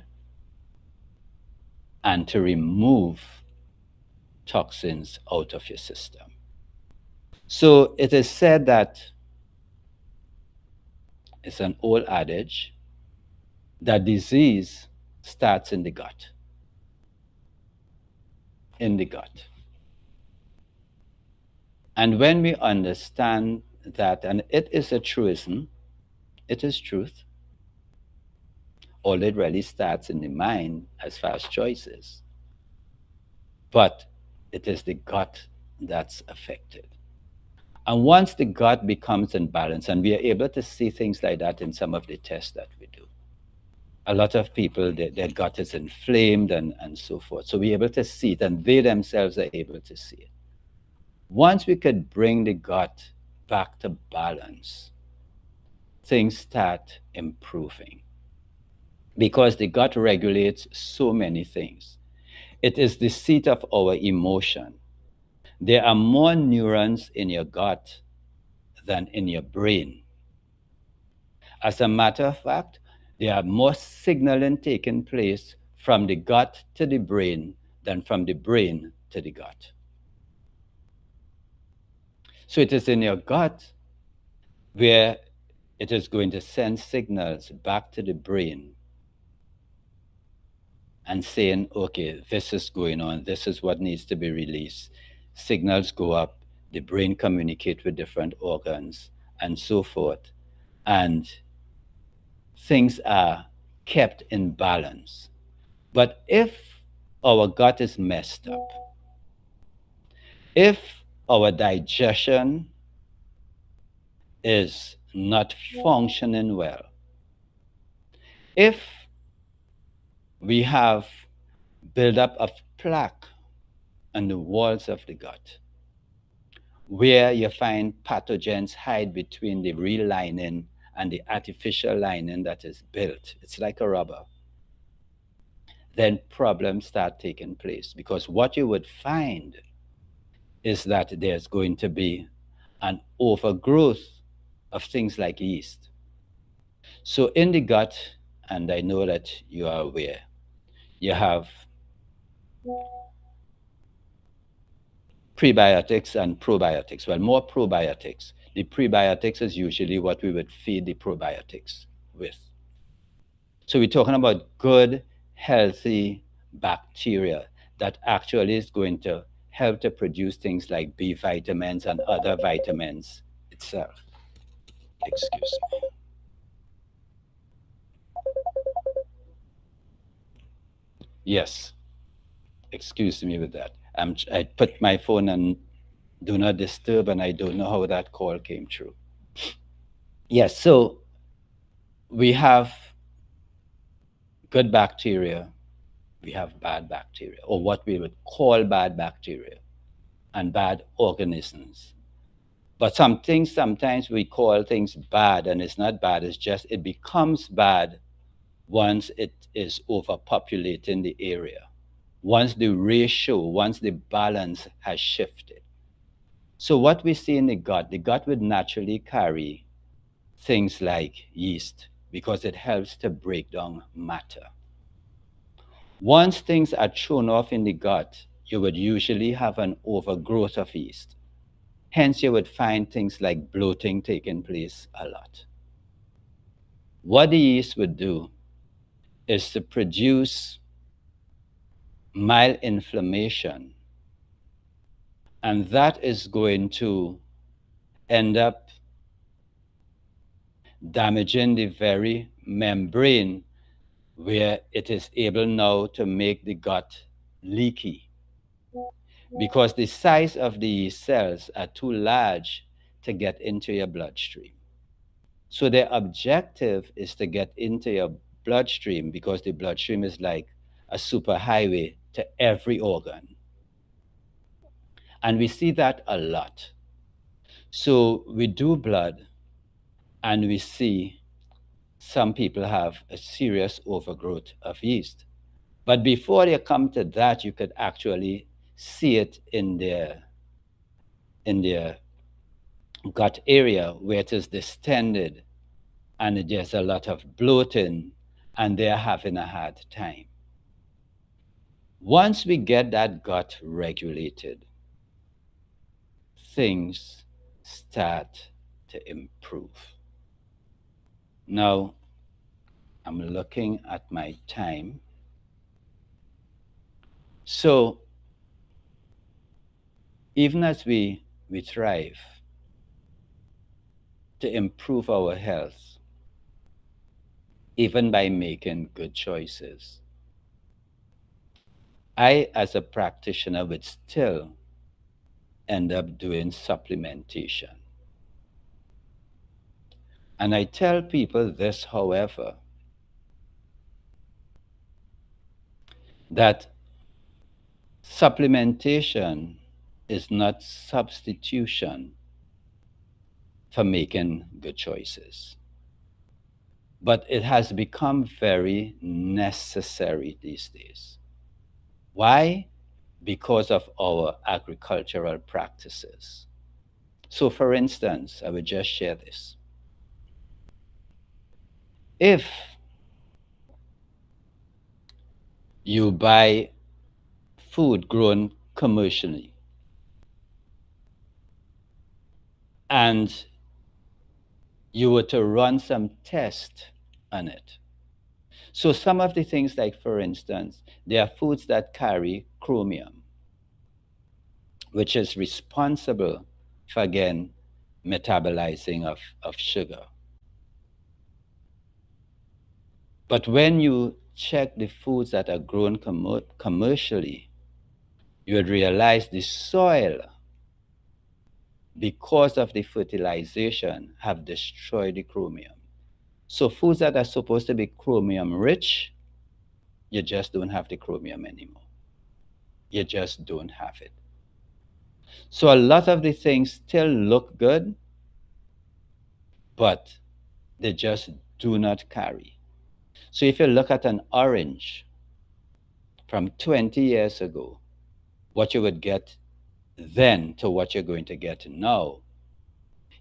and to remove toxins out of your system. So it is said that, it's an old adage, that disease starts in the gut. In the gut. And when we understand that, and it is a truism, it is truth, all it really starts in the mind as far as choices. But it is the gut that's affected. And once the gut becomes in balance, and we are able to see things like that in some of the tests that we do. A lot of people, their gut is inflamed and so forth. So we're able to see it, and they themselves are able to see it. Once we could bring the gut back to balance, things start improving. Because the gut regulates so many things. It is the seat of our emotion. There are more neurons in your gut than in your brain. As a matter of fact, there are more signaling taking place from the gut to the brain than from the brain to the gut. So it is in your gut where it is going to send signals back to the brain and saying, okay, this is going on, this is what needs to be released. Signals go up, the brain communicates with different organs, and so forth. And things are kept in balance. But if our gut is messed up, if our digestion is not functioning well, if we have buildup of plaque on the walls of the gut, where you find pathogens hide between the real lining and the artificial lining that is built, it's like a rubber, then problems start taking place. Because what you would find is that there's going to be an overgrowth of things like yeast. So in the gut, and I know that you are aware, you have prebiotics and probiotics. Well, more probiotics. The prebiotics is usually what we would feed the probiotics with. So we're talking about good, healthy bacteria that actually is going to help to produce things like B vitamins and other vitamins itself. Excuse me. Yes, excuse me with that. I put my phone on do not disturb and I don't know how that call came through. Yes, so we have good bacteria, we have bad bacteria, or what we would call bad bacteria and bad organisms. But some things sometimes we call things bad and it's not bad, it's just it becomes bad once it is overpopulating the area. Once the ratio, once the balance has shifted. So what we see in the gut would naturally carry things like yeast because it helps to break down matter. Once things are thrown off in the gut, you would usually have an overgrowth of yeast. Hence, you would find things like bloating taking place a lot. What the yeast would do is to produce mild inflammation, and that is going to end up damaging the very membrane where it is able now to make the gut leaky because the size of the cells are too large to get into your bloodstream. So their objective is to get into your bloodstream because the bloodstream is like a superhighway to every organ. And we see that a lot. So we do blood and we see some people have a serious overgrowth of yeast. But before they come to that, you could actually see it in their gut area where it is distended and there's a lot of bloating and they're having a hard time. Once we get that gut regulated, things start to improve. Now, I'm looking at my time. So, even as we thrive to improve our health, even by making good choices, I, as a practitioner, would still end up doing supplementation. And I tell people this, however, that supplementation is not substitution for making good choices. But it has become very necessary these days. Why? Because of our agricultural practices. So, for instance, I would just share this. If you buy food grown commercially and you were to run some tests on it. So some of the things like, for instance, there are foods that carry chromium, which is responsible for, again, metabolizing of sugar. But when you check the foods that are grown commercially, you would realize the soil, because of the fertilization, have destroyed the chromium. So foods that are supposed to be chromium rich, you just don't have the chromium anymore. You just don't have it. So a lot of the things still look good, but they just do not carry. So if you look at an orange from 20 years ago, what you would get then to what you're going to get now,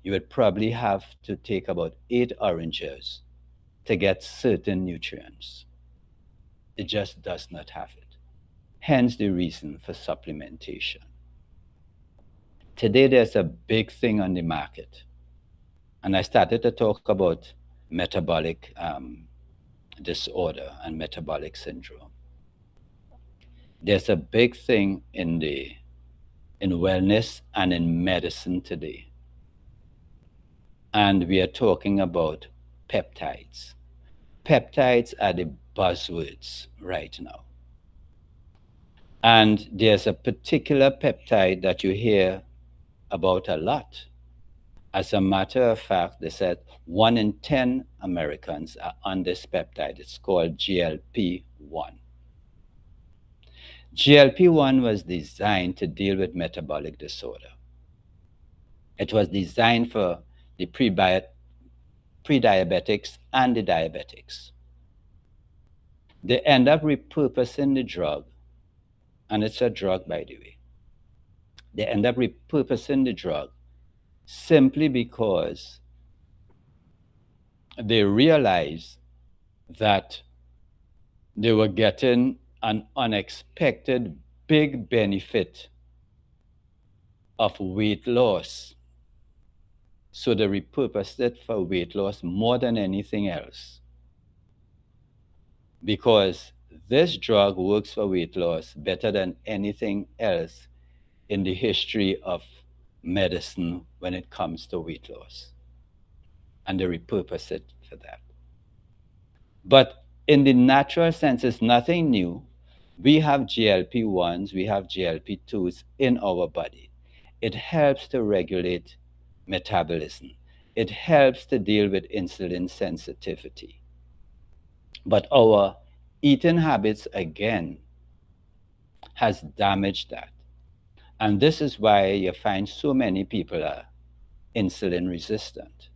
you would probably have to take about 8 oranges to get certain nutrients. It just does not have it. Hence the reason for supplementation. Today there's a big thing on the market. and I started to talk about metabolic disorder and metabolic syndrome. There's a big thing in wellness and in medicine today, and we are talking about peptides. Peptides are the buzzwords right now. And there's a particular peptide that you hear about a lot. As a matter of fact, they said 1 in 10 Americans are on this peptide. It's called GLP-1. GLP-1 was designed to deal with metabolic disorder. It was designed for the pre-diabetics and the diabetics. They end up repurposing the drug, and it's a drug, by the way. They end up repurposing the drug simply because they realized that they were getting an unexpected big benefit of weight loss. So they repurposed it for weight loss more than anything else. Because this drug works for weight loss better than anything else in the history of medicine when it comes to weight loss. And they repurpose it for that. But in the natural sense, it's nothing new. We have GLP-1s, we have GLP-2s in our body. It helps to regulate metabolism. It helps to deal with insulin sensitivity. But our eating habits, again, has damaged that. And this is why you find so many people are insulin resistant.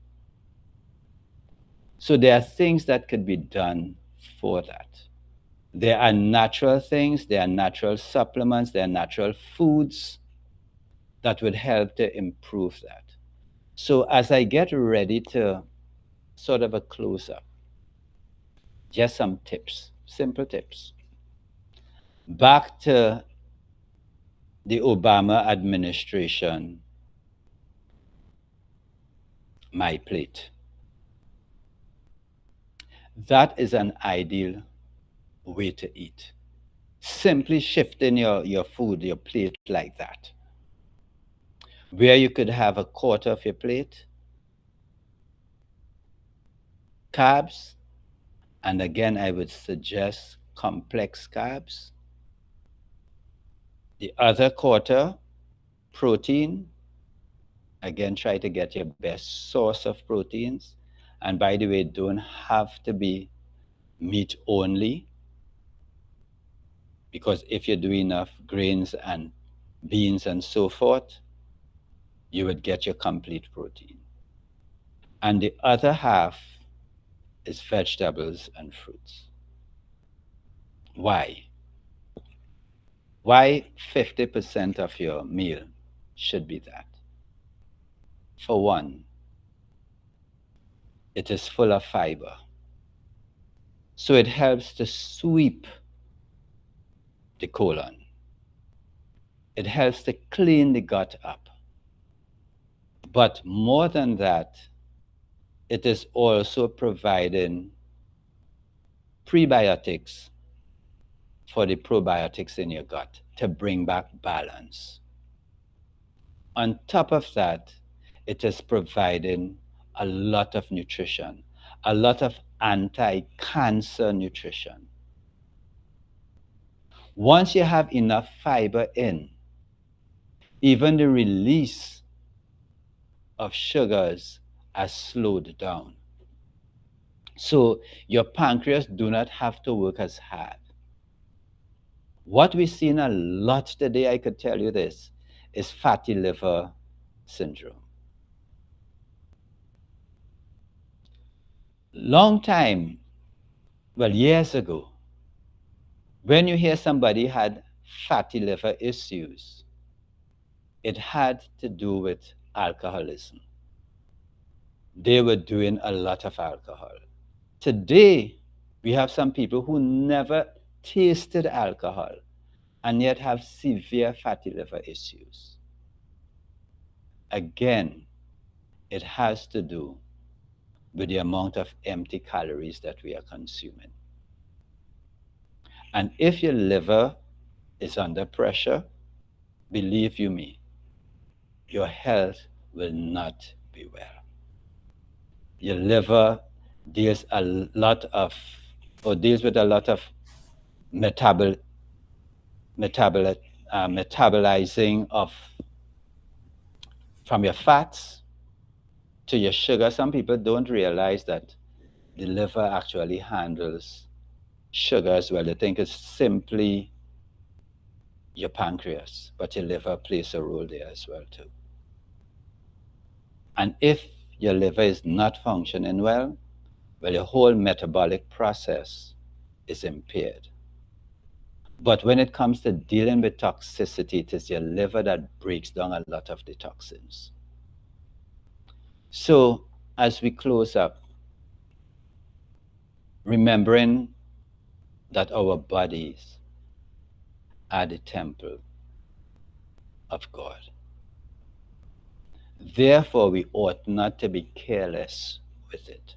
So there are things that could be done for that. There are natural things, there are natural supplements, there are natural foods that would help to improve that. So as I get ready to sort of a close-up, just some tips, simple tips. Back to the Obama administration, My Plate. That is an ideal way to eat. Simply shifting your food, your plate like that. Where you could have a quarter of your plate, carbs, and again, I would suggest complex carbs. The other quarter, protein. Again, try to get your best source of proteins. And by the way, don't have to be meat only, because if you do enough grains and beans and so forth, you would get your complete protein. And the other half is vegetables and fruits. Why? Why 50% of your meal should be that? For one, it is full of fiber. So it helps to sweep the colon. It helps to clean the gut up. But more than that, it is also providing prebiotics for the probiotics in your gut to bring back balance. On top of that, it is providing a lot of nutrition, a lot of anti-cancer nutrition. Once you have enough fiber in, even the release of sugars are slowed down. So your pancreas do not have to work as hard. What we've seen a lot today, I could tell you this, is fatty liver syndrome. Long time, well, years ago, when you hear somebody had fatty liver issues, it had to do with alcoholism. They were doing a lot of alcohol. Today, we have some people who never tasted alcohol and yet have severe fatty liver issues. Again, It has to do with the amount of empty calories that we are consuming. And if your liver is under pressure, believe you me, your health will not be well. Your liver deals a lot of, or deals with a lot of metabol, metabol, metabolizing of from your fats to your sugar. Some people don't realize that the liver actually handles sugar as well. They think it's simply your pancreas, but your liver plays a role there as well too. And if your liver is not functioning well, your whole metabolic process is impaired. But when it comes to dealing with toxicity, it is your liver that breaks down a lot of the toxins. So as we close up, remembering that our bodies are the temple of God. Therefore, we ought not to be careless with it.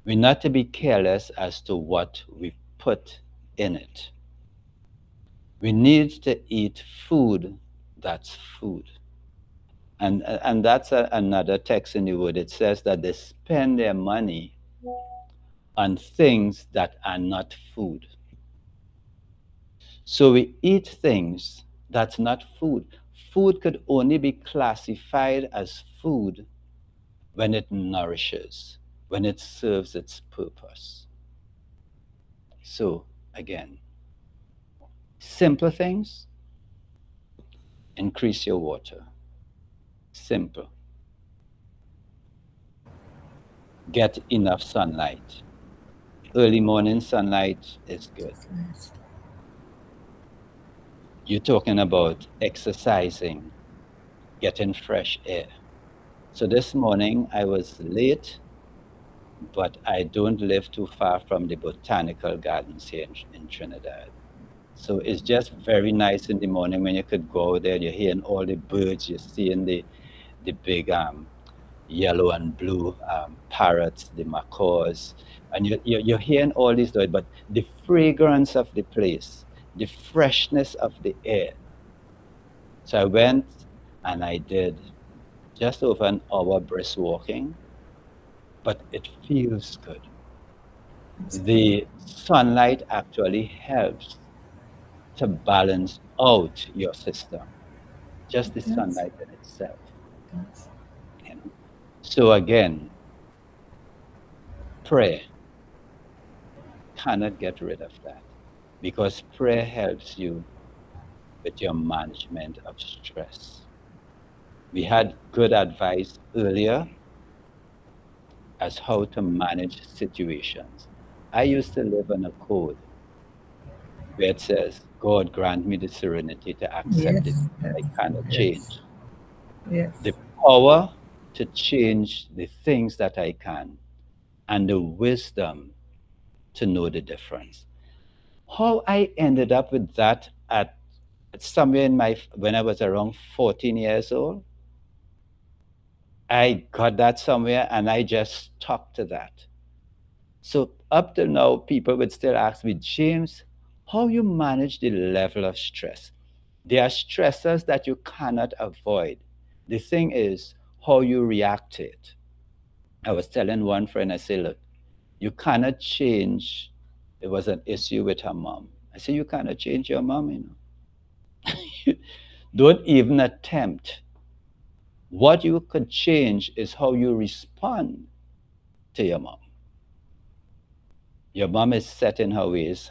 We're not to be careless as to what we put in it. We need to eat food that's food. And that's another text in the word. It says that they spend their money on things that are not food. So we eat things that's not food. Food could only be classified as food when it nourishes, when it serves its purpose. So, again, simple things, increase your water. Simple. Get enough sunlight. Early morning sunlight is good. You're talking about exercising, getting fresh air. So this morning I was late, but I don't live too far from the botanical gardens here in Trinidad. So it's just very nice in the morning when you could go there, you're hearing all the birds, you're seeing the big yellow and blue parrots, the macaws, and you're hearing all these birds, but the fragrance of the place, the freshness of the air. So I went and I did just over an hour brisk walking, but it feels good. The sunlight actually helps to balance out your system, just the sunlight in itself. You know? So again, prayer cannot get rid of that because prayer helps you with your management of stress. We had good advice earlier as how to manage situations. I used to live on a code where it says, God grant me the serenity to accept it. I cannot change. The power to change the things that I can, and the wisdom to know the difference. How I ended up with that at somewhere in my when I was around 14 years old, I got that somewhere and I just stuck to that. So up till now, people would still ask me, James, how you manage the level of stress? There are stressors that you cannot avoid. The thing is how you react to it. I was telling one friend, I said, look, you cannot change. It was an issue with her mom. I said, you cannot change your mom, you know. Don't even attempt. What you could change is how you respond to your mom. Your mom is set in her ways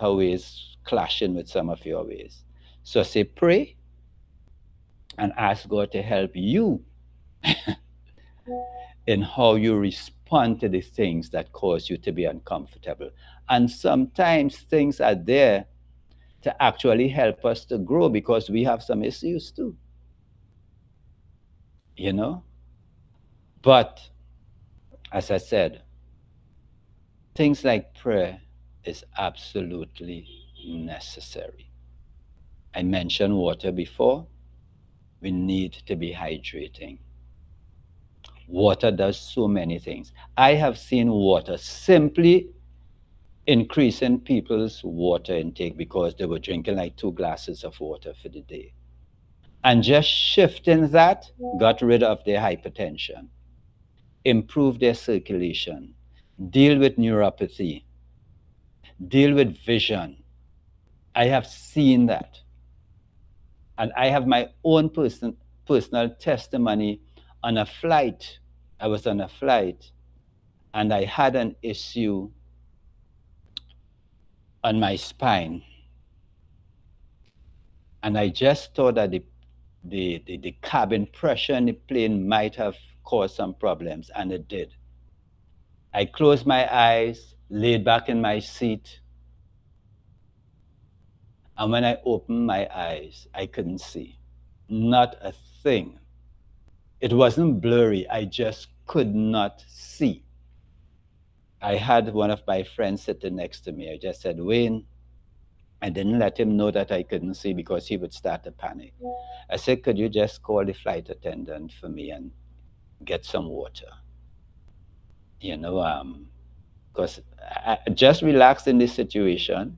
clashing with some of your ways. So say, pray and ask God to help you in how you respond to the things that cause you to be uncomfortable. And sometimes things are there to actually help us to grow because we have some issues too. You know? But as I said, things like prayer is absolutely necessary. I mentioned water before. We need to be hydrating. Water does so many things. I have seen water simply increasing people's water intake because they were drinking like 2 glasses of water for the day. And just shifting that got rid of their hypertension, improved their circulation, deal with neuropathy, deal with vision. I have seen that. And I have my own personal testimony on a flight. I was on a flight and I had an issue on my spine. And I just thought that the cabin pressure in the plane might have caused some problems, and it did. I closed my eyes, laid back in my seat, and when I opened my eyes, I couldn't see. Not a thing. It wasn't blurry, I just could not see. I had one of my friends sitting next to me. I just said, Wayne, I didn't let him know that I couldn't see because he would start to panic. I said, could you just call the flight attendant for me and get some water? You know, because I just relaxed in this situation.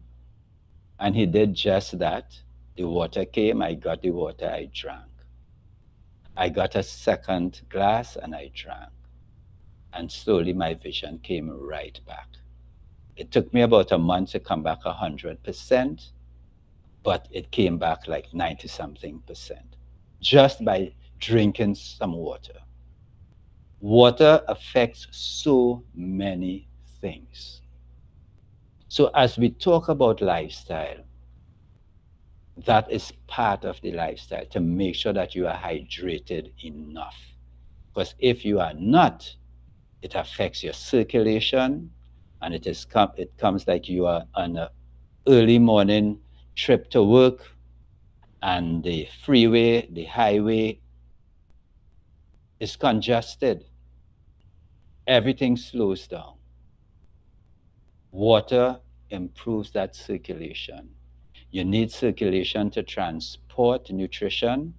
And he did just that. The water came, I got the water, I drank. I got a second glass and I drank. And slowly my vision came right back. It took me about a month to come back 100%, but it came back like 90 something percent just by drinking some water. Water affects so many things. So as we talk about lifestyle, that is part of the lifestyle, to make sure that you are hydrated enough. Because if you are not, it affects your circulation, and it comes like you are on an early morning trip to work, and the freeway, the highway is congested. Everything slows down. Water improves that circulation. You need circulation to transport nutrition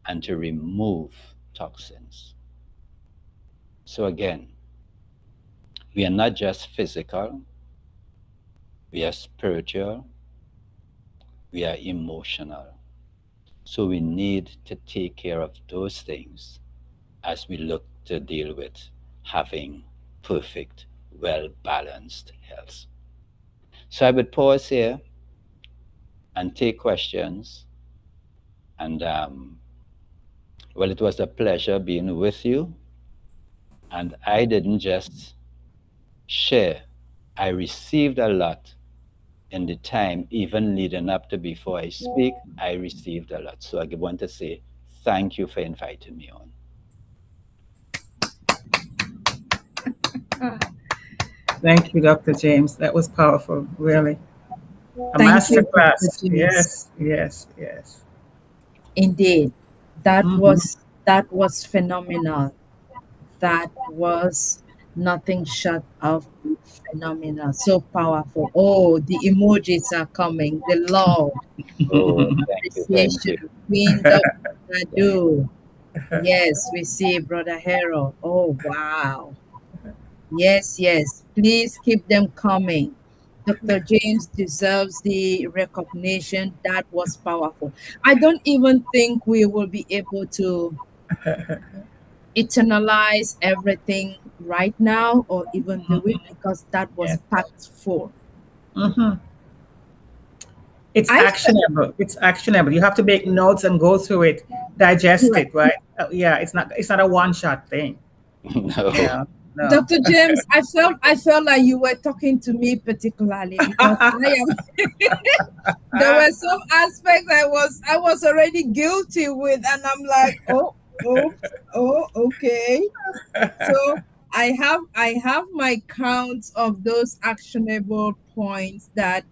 and to remove toxins. So again, we are not just physical, we are spiritual, we are emotional. So we need to take care of those things as we look to deal with having perfect, well balanced health. So I would pause here and take questions. And well, it was a pleasure being with you. And I didn't just share, I received a lot in the time, even leading up to before I speak. I received a lot. So I want to say thank you for inviting me on. Thank you, Dr. James. That was powerful, really. A Thank master you, Dr. class. James. Yes, yes, yes. Indeed, that Mm-hmm. was that was phenomenal. That was nothing short of phenomenal. So powerful. Oh, the emojis are coming. The Lord, Oh, thank you, thank you, appreciation, Queen Dr. thank you. Nadu. Yes, we see Brother Harold. Oh, wow. Yes, yes. Please keep them coming. Dr. James deserves the recognition. That was powerful. I don't even think we will be able to eternalize everything right now or even do it because that was Yes. packed full. Mm-hmm. It's I felt actionable. It's actionable. You have to make notes and go through it, digest correct. it, right? Yeah, it's not a one shot thing. No. Yeah, no. Dr. James, I felt like you were talking to me particularly because I am there were some aspects I was already guilty with and I'm like, oh, oops, oh, okay. So I have my counts of those actionable points that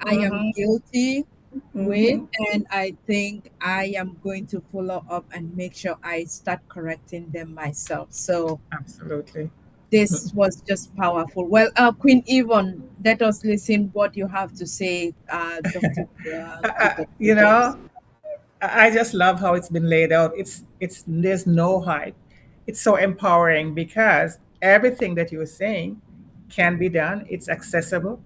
I am Mhm, guilty with, mhm. and I think I am going to follow up and make sure I start correcting them myself. So Absolutely. this was just powerful. Well, Queen Yvonne, let us listen what you have to say, to Dr. You James. know, I just love how it's been laid out. It's there's no hype. it's so empowering because everything that you were saying can be done. It's accessible.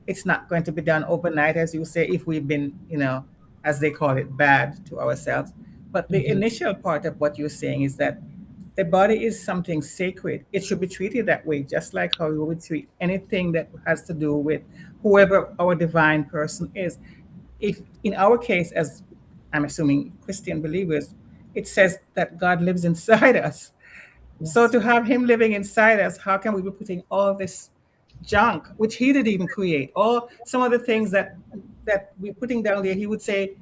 It's not going to be done overnight, as you say, if we've been, as they call it, bad to ourselves. But the Mhm. initial part of what you're saying is that the body is something sacred. It should be treated that way, just like how we would treat anything that has to do with whoever our divine person is. If in our case, as I'm assuming Christian believers, it says that God lives inside us. So Yes. to have him living inside us, how can we be putting all this junk, which he didn't even create, all some of the things that we're putting down there, he would say,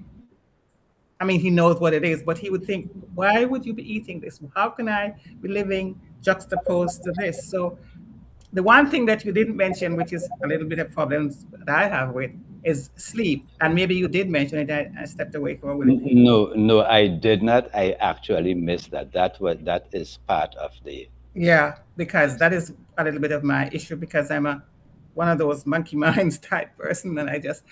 I mean, he knows what it is, but he would think, why would you be eating this? How can I be living juxtaposed to this? So the one thing that you didn't mention, which is a little bit of problems that I have with, is sleep. And maybe you did mention it. I stepped away for a minute. No, no, I did not. I actually missed that. That is part of the. Yeah, because Yes. that is a little bit of my issue because I'm a one of those monkey minds type person, and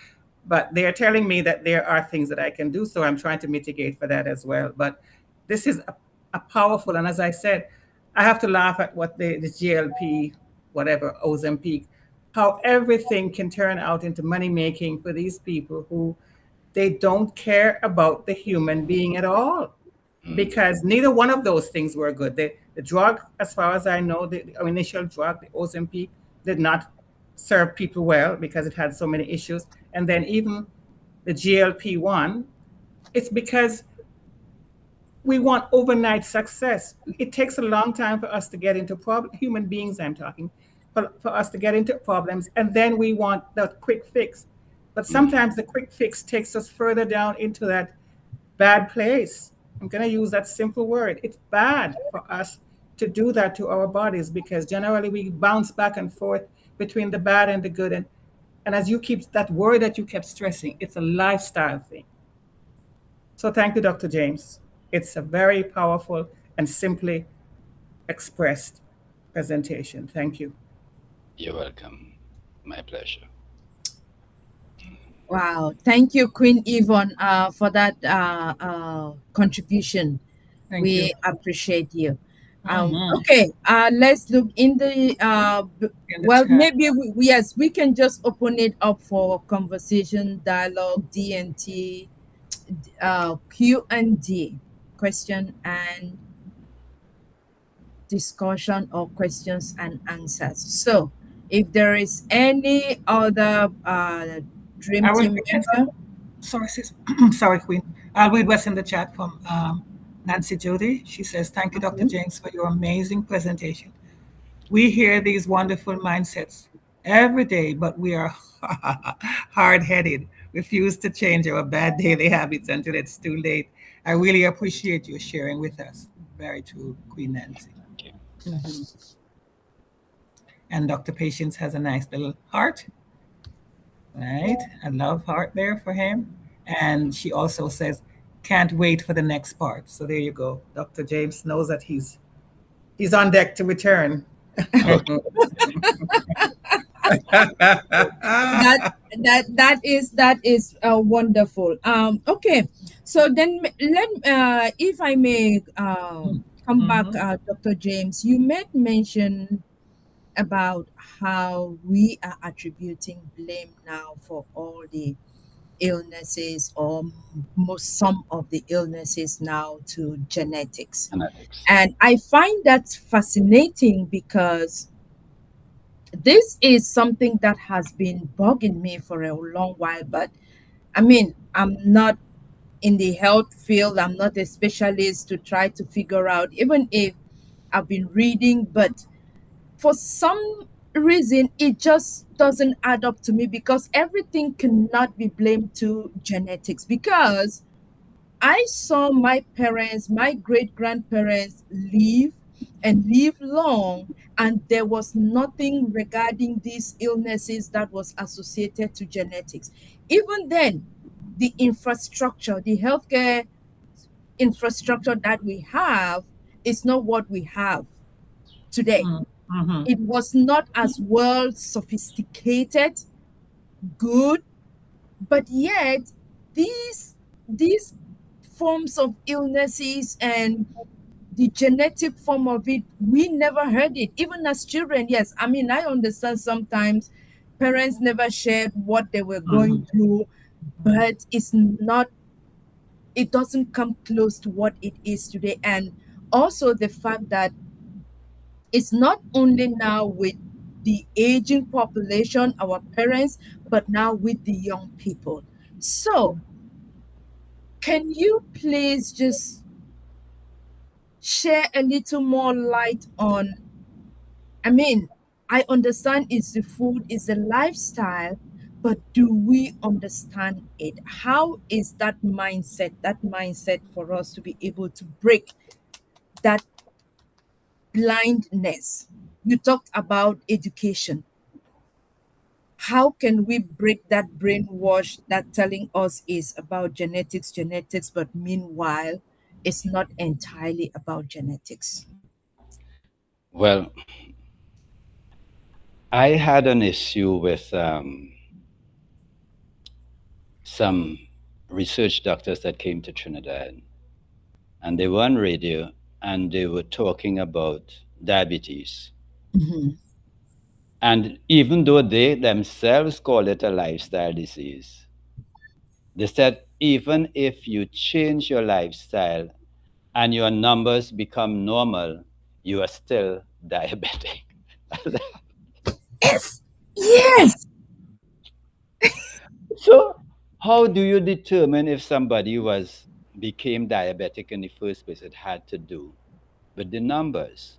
but they are telling me that there are things that I can do, so I'm trying to mitigate for that as well. But this is a powerful, and as I said, I have to laugh at what the GLP, whatever Ozempic, how everything can turn out into money making for these people who they don't care about the human being at all Mm. because neither one of those things were good. The drug, as far as I know, the initial drug, the Ozempic, did not serve people well because it had so many issues. And then even the GLP-1, it's because we want overnight success. It takes a long time for us to get into human beings, I'm talking, for us to get into problems, and then we want that quick fix. But Mm. sometimes the quick fix takes us further down into that bad place. I'm going to use that simple word. It's bad for us to do that to our bodies because generally we bounce back and forth between the bad and the good. And as you keep that word that you kept stressing, it's a lifestyle thing. So thank you, Dr. James. It's a very powerful and simply expressed presentation. Thank you. You're welcome. My pleasure. Wow. Thank you, Queen Yvonne, for that contribution. Thank you. We appreciate you. Mhm. Okay, let's look in In the well, chat. maybe yes, we can just open it up for conversation, dialogue, D&T, Q&D, question and discussion or questions and answers. So, if there is any other Dream I will Team begin. member, Sorry, sis. Sorry, Queen. I'll read what's in the chat from Nancy Jody. She says, thank you, Dr. mhm. James, for your amazing presentation. We hear these wonderful mindsets every day, but we are hard headed, refuse to change our bad daily habits until it's too late. I really appreciate you sharing with us. Very true, Queen Nancy. Thank you. Mhm. And Dr. Patience has a nice little heart, right? A love heart there for him. And she also says, can't wait for the next part. So there you go. Dr. James knows that he's on deck to return. Okay. that that is wonderful. Okay, so then if I may come back, Mhm. Dr. James, you made mention about how we are attributing blame now for all the illnesses or most some of the illnesses now to genetics, Fanatics. and I find that fascinating because this is something that has been bugging me for a long while. But I mean, I'm not in the health field, I'm not a specialist to try to figure out, even if I've been reading, but for some reason it just doesn't add up to me, because everything cannot be blamed to genetics. Because I saw my parents, my great grandparents live and live long, and there was nothing regarding these illnesses that was associated to genetics. Even then, the infrastructure, the healthcare infrastructure that we have is not what we have today. Mhm. It was not as well sophisticated, good, but yet these these forms of illnesses and the genetic form of it, we never heard it. Even as children, yes. I mean, I understand sometimes parents never shared what they were going through, but it doesn't come close to what it is today. And also the fact that it's not only now with the aging population, our parents, but now with the young people. So, can you please just share a little more light on? I mean, I understand it's the food, it's the lifestyle, but do we understand it? How is that mindset for us to be able to break that blindness? You talked about education. How can we break that brainwash that telling us is about genetics, but meanwhile, it's not entirely about genetics? Well, I had an issue with some research doctors that came to Trinidad, and they were on radio and they were talking about diabetes. Mhm. And even though they themselves call it a lifestyle disease, they said even if you change your lifestyle and your numbers become normal, you are still diabetic. Yes, yes. So, how do you determine if somebody was became diabetic in the first place? It had to do with the numbers,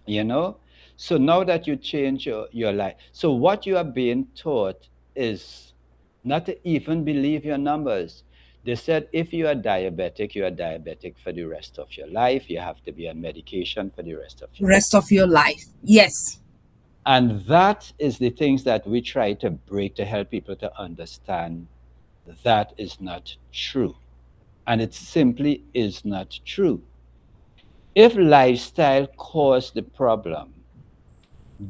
you know. So now that you change your life, so what you are being taught is not to even believe your numbers. They said if you are diabetic for the rest of your life. You have to be on medication for the rest of your life. Rest of your life. Yes. And that is the things that we try to break to help people to understand that is not true. And it simply is not true. If lifestyle caused the problem,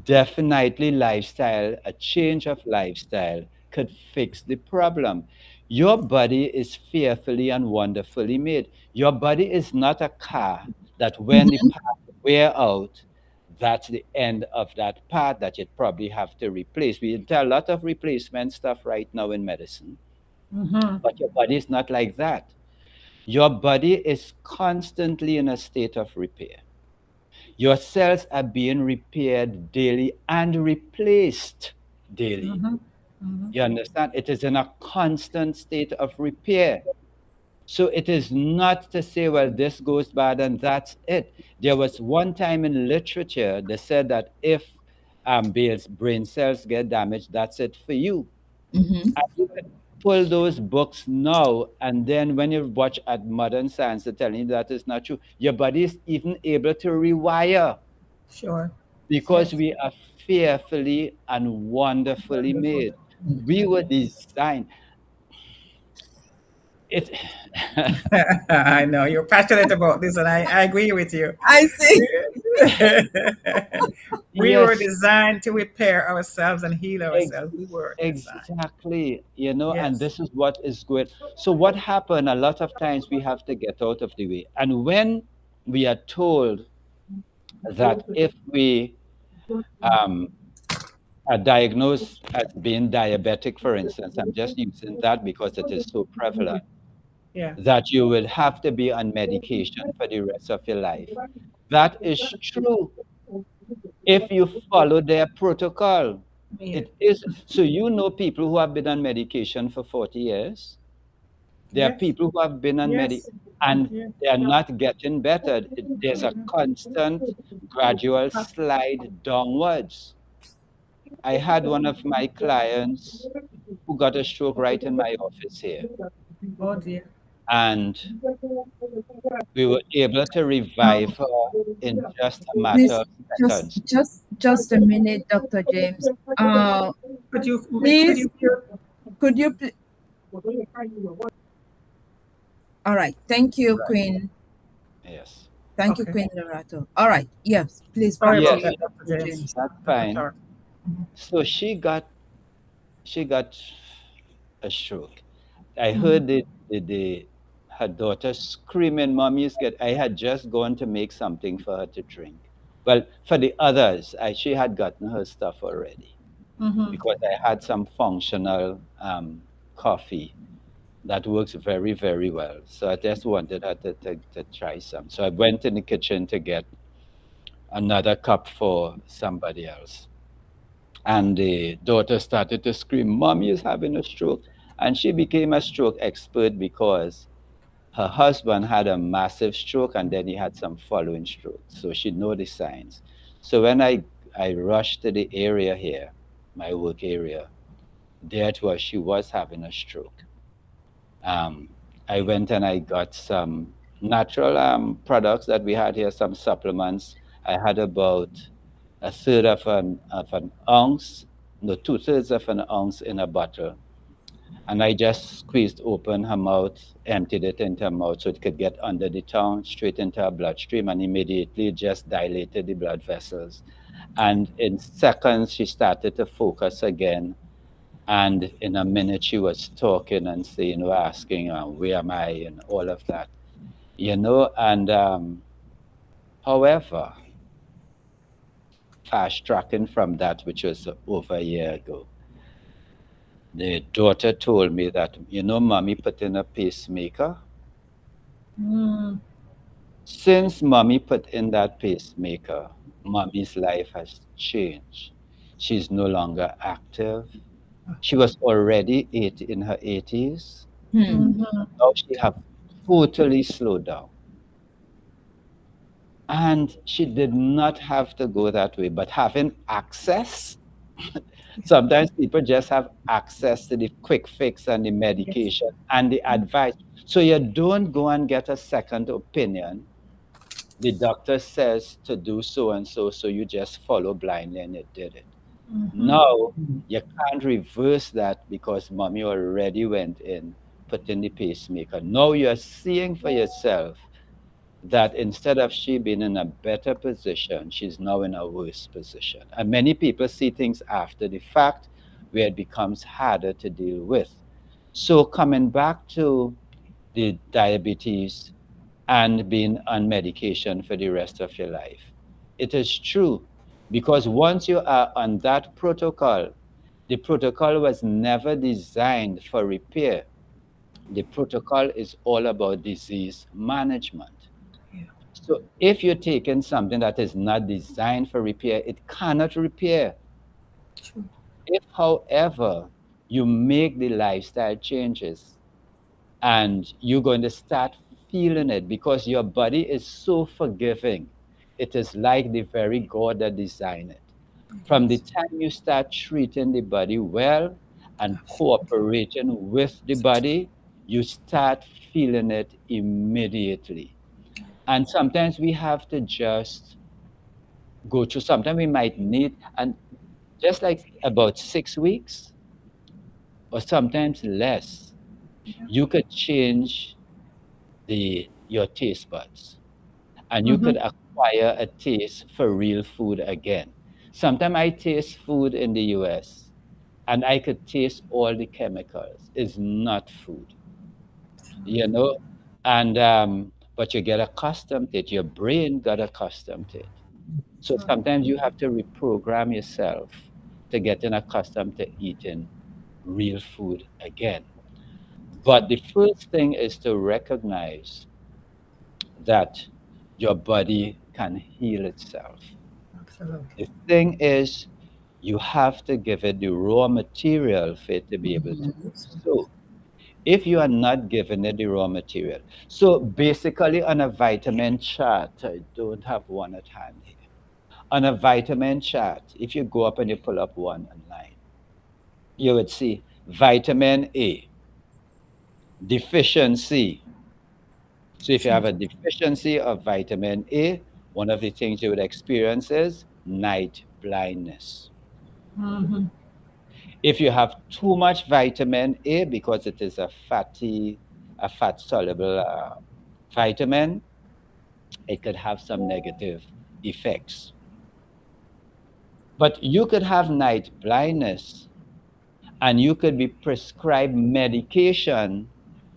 definitely lifestyle, a change of lifestyle could fix the problem. Your body is fearfully and wonderfully made. Your body is not a car that when the Mhm. part wear out, that's the end of that part that you'd probably have to replace. We do a lot of replacement stuff right now in medicine, but your body is not like that. Your body is constantly in a state of repair. Your cells are being repaired daily and replaced daily. You understand? It is in a constant state of repair. So it is not to say, well, this goes bad and that's it. There was one time in literature they said that if Bale's brain cells get damaged, that's it for you. Mhm. And you can pull those books now, and then when you watch at modern science, they're telling you that is not true. Your body is even able to rewire Sure. because Yes. we are fearfully and wonderfully made. We were designed. It. I know you're passionate about this, and I agree with you. I see. We were Yes, designed to repair ourselves and heal ex- ourselves. We were designed. exactly. And Yes. this is what is good. So what happened? A lot of times we have to get out of the way, and when we are told that if we um, are diagnosed as being diabetic, for instance, I'm just using that because it is so prevalent, Yeah. that you will have to be on medication for the rest of your life. That is true if you follow their protocol. Yeah. It is so people who have been on medication for 40 years. There are Yes. people who have been on Yes. and Yeah. they are not getting better. There's a constant gradual slide downwards. I had one of my clients who got a stroke right in my office here. Oh dear. And we were able to revive Um, her in just a matter please, of just seconds. just just a minute, Dr. James. Could Please, you hear? could you? All right. Thank you, Right. Queen. Yes. Thank you, Okay. Queen Lerato. All right. Yes. Please, Sorry back to about Yes, you, that, Dr. Dr. James. James. that's Dr. fine. Clarke. So she got a stroke. I heard the her daughter screaming, "Mommy's get." I had just gone to make something for her to drink. Well, for the others, she had gotten her stuff already Mm-hmm. because I had some functional coffee that works very, very well. So I just wanted her to try some. So I went in the kitchen to get another cup for somebody else. And the daughter started to scream, "Mommy is having a stroke." And she became a stroke expert because her husband had a massive stroke and then he had some following strokes. So she know the signs. So when I rushed to the area here, my work area, there it was, she was having a stroke. Um, I went and I got some natural products that we had here, some supplements. I had about a third of an ounce, no, two-thirds of an ounce in a bottle. And I just squeezed open her mouth, emptied it into her mouth so it could get under the tongue, straight into her bloodstream, and immediately just dilated the blood vessels. And in seconds, she started to focus again. And in a minute, she was talking and saying, or asking, "Where am I?" and all of that, you know. And however, fast tracking from that, which was over a year ago, the daughter told me that, "Mommy put in a pacemaker. Mm. Since mommy put in that pacemaker, mommy's life has changed. She's no longer active. She was already in her 80s. Hmm. Mm-hmm. Now she have totally slowed down. And she did not have to go that way, but having access, sometimes people just have access to the quick fix and the medication and the advice. So you don't go and get a second opinion. The doctor says to do so and so, so you just follow blindly and you did it. Mm-hmm. Now, you can't reverse that because mommy already went in, put in the pacemaker. Now you're seeing for yourself that instead of she being in a better position, she's now in a worse position. And many people see things after the fact where it becomes harder to deal with. So, coming back to the diabetes and being on medication for the rest of your life, it is true because once you are on that protocol, the protocol was never designed for repair. The protocol is all about disease management. Yeah. So if you're taking something that is not designed for repair, it cannot repair. True. If, however, you make the lifestyle changes and you're going to start feeling it because your body is so forgiving, it is like the very God that designed it. From the Yes. time you start treating the body well and Absolutely. cooperating with the body, you start feeling it immediately. And sometimes we have to just go through. Sometimes we might need, and just like about 6 weeks or sometimes less, you could change your taste buds and you Mm-hmm. could acquire a taste for real food again. Sometimes I taste food in the US and I could taste all the chemicals. It's not food, you know? And but you get accustomed to it. Your brain got accustomed to it. So sometimes you have to reprogram yourself to getting accustomed to eating real food again. But the first thing is to recognize that your body can heal itself. Absolutely. The thing is, you have to give it the raw material for it to be able to do so. If you are not giving it the raw material, so basically on a vitamin chart, I don't have one at hand here. On a vitamin chart, if you go up and you pull up one online, you would see vitamin A, deficiency. So if you have a deficiency of vitamin A, one of the things you would experience is night blindness. Mm-hmm. If you have too much vitamin A because it is a fat soluble vitamin, it could have some negative effects. But you could have night blindness and you could be prescribed medication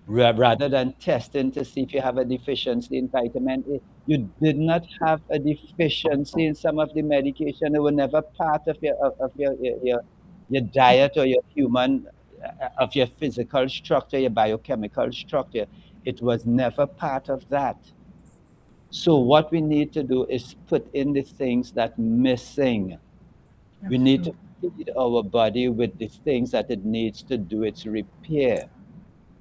rather than testing to see if you have a deficiency in vitamin A. You did not have a deficiency in some of the medication. It was never part of your diet or your human of your physical structure, your biochemical structure. It was never part of that. So what we need to do is put in the things that missing. We That's need to true. feed our body with the things that it needs to do its repair.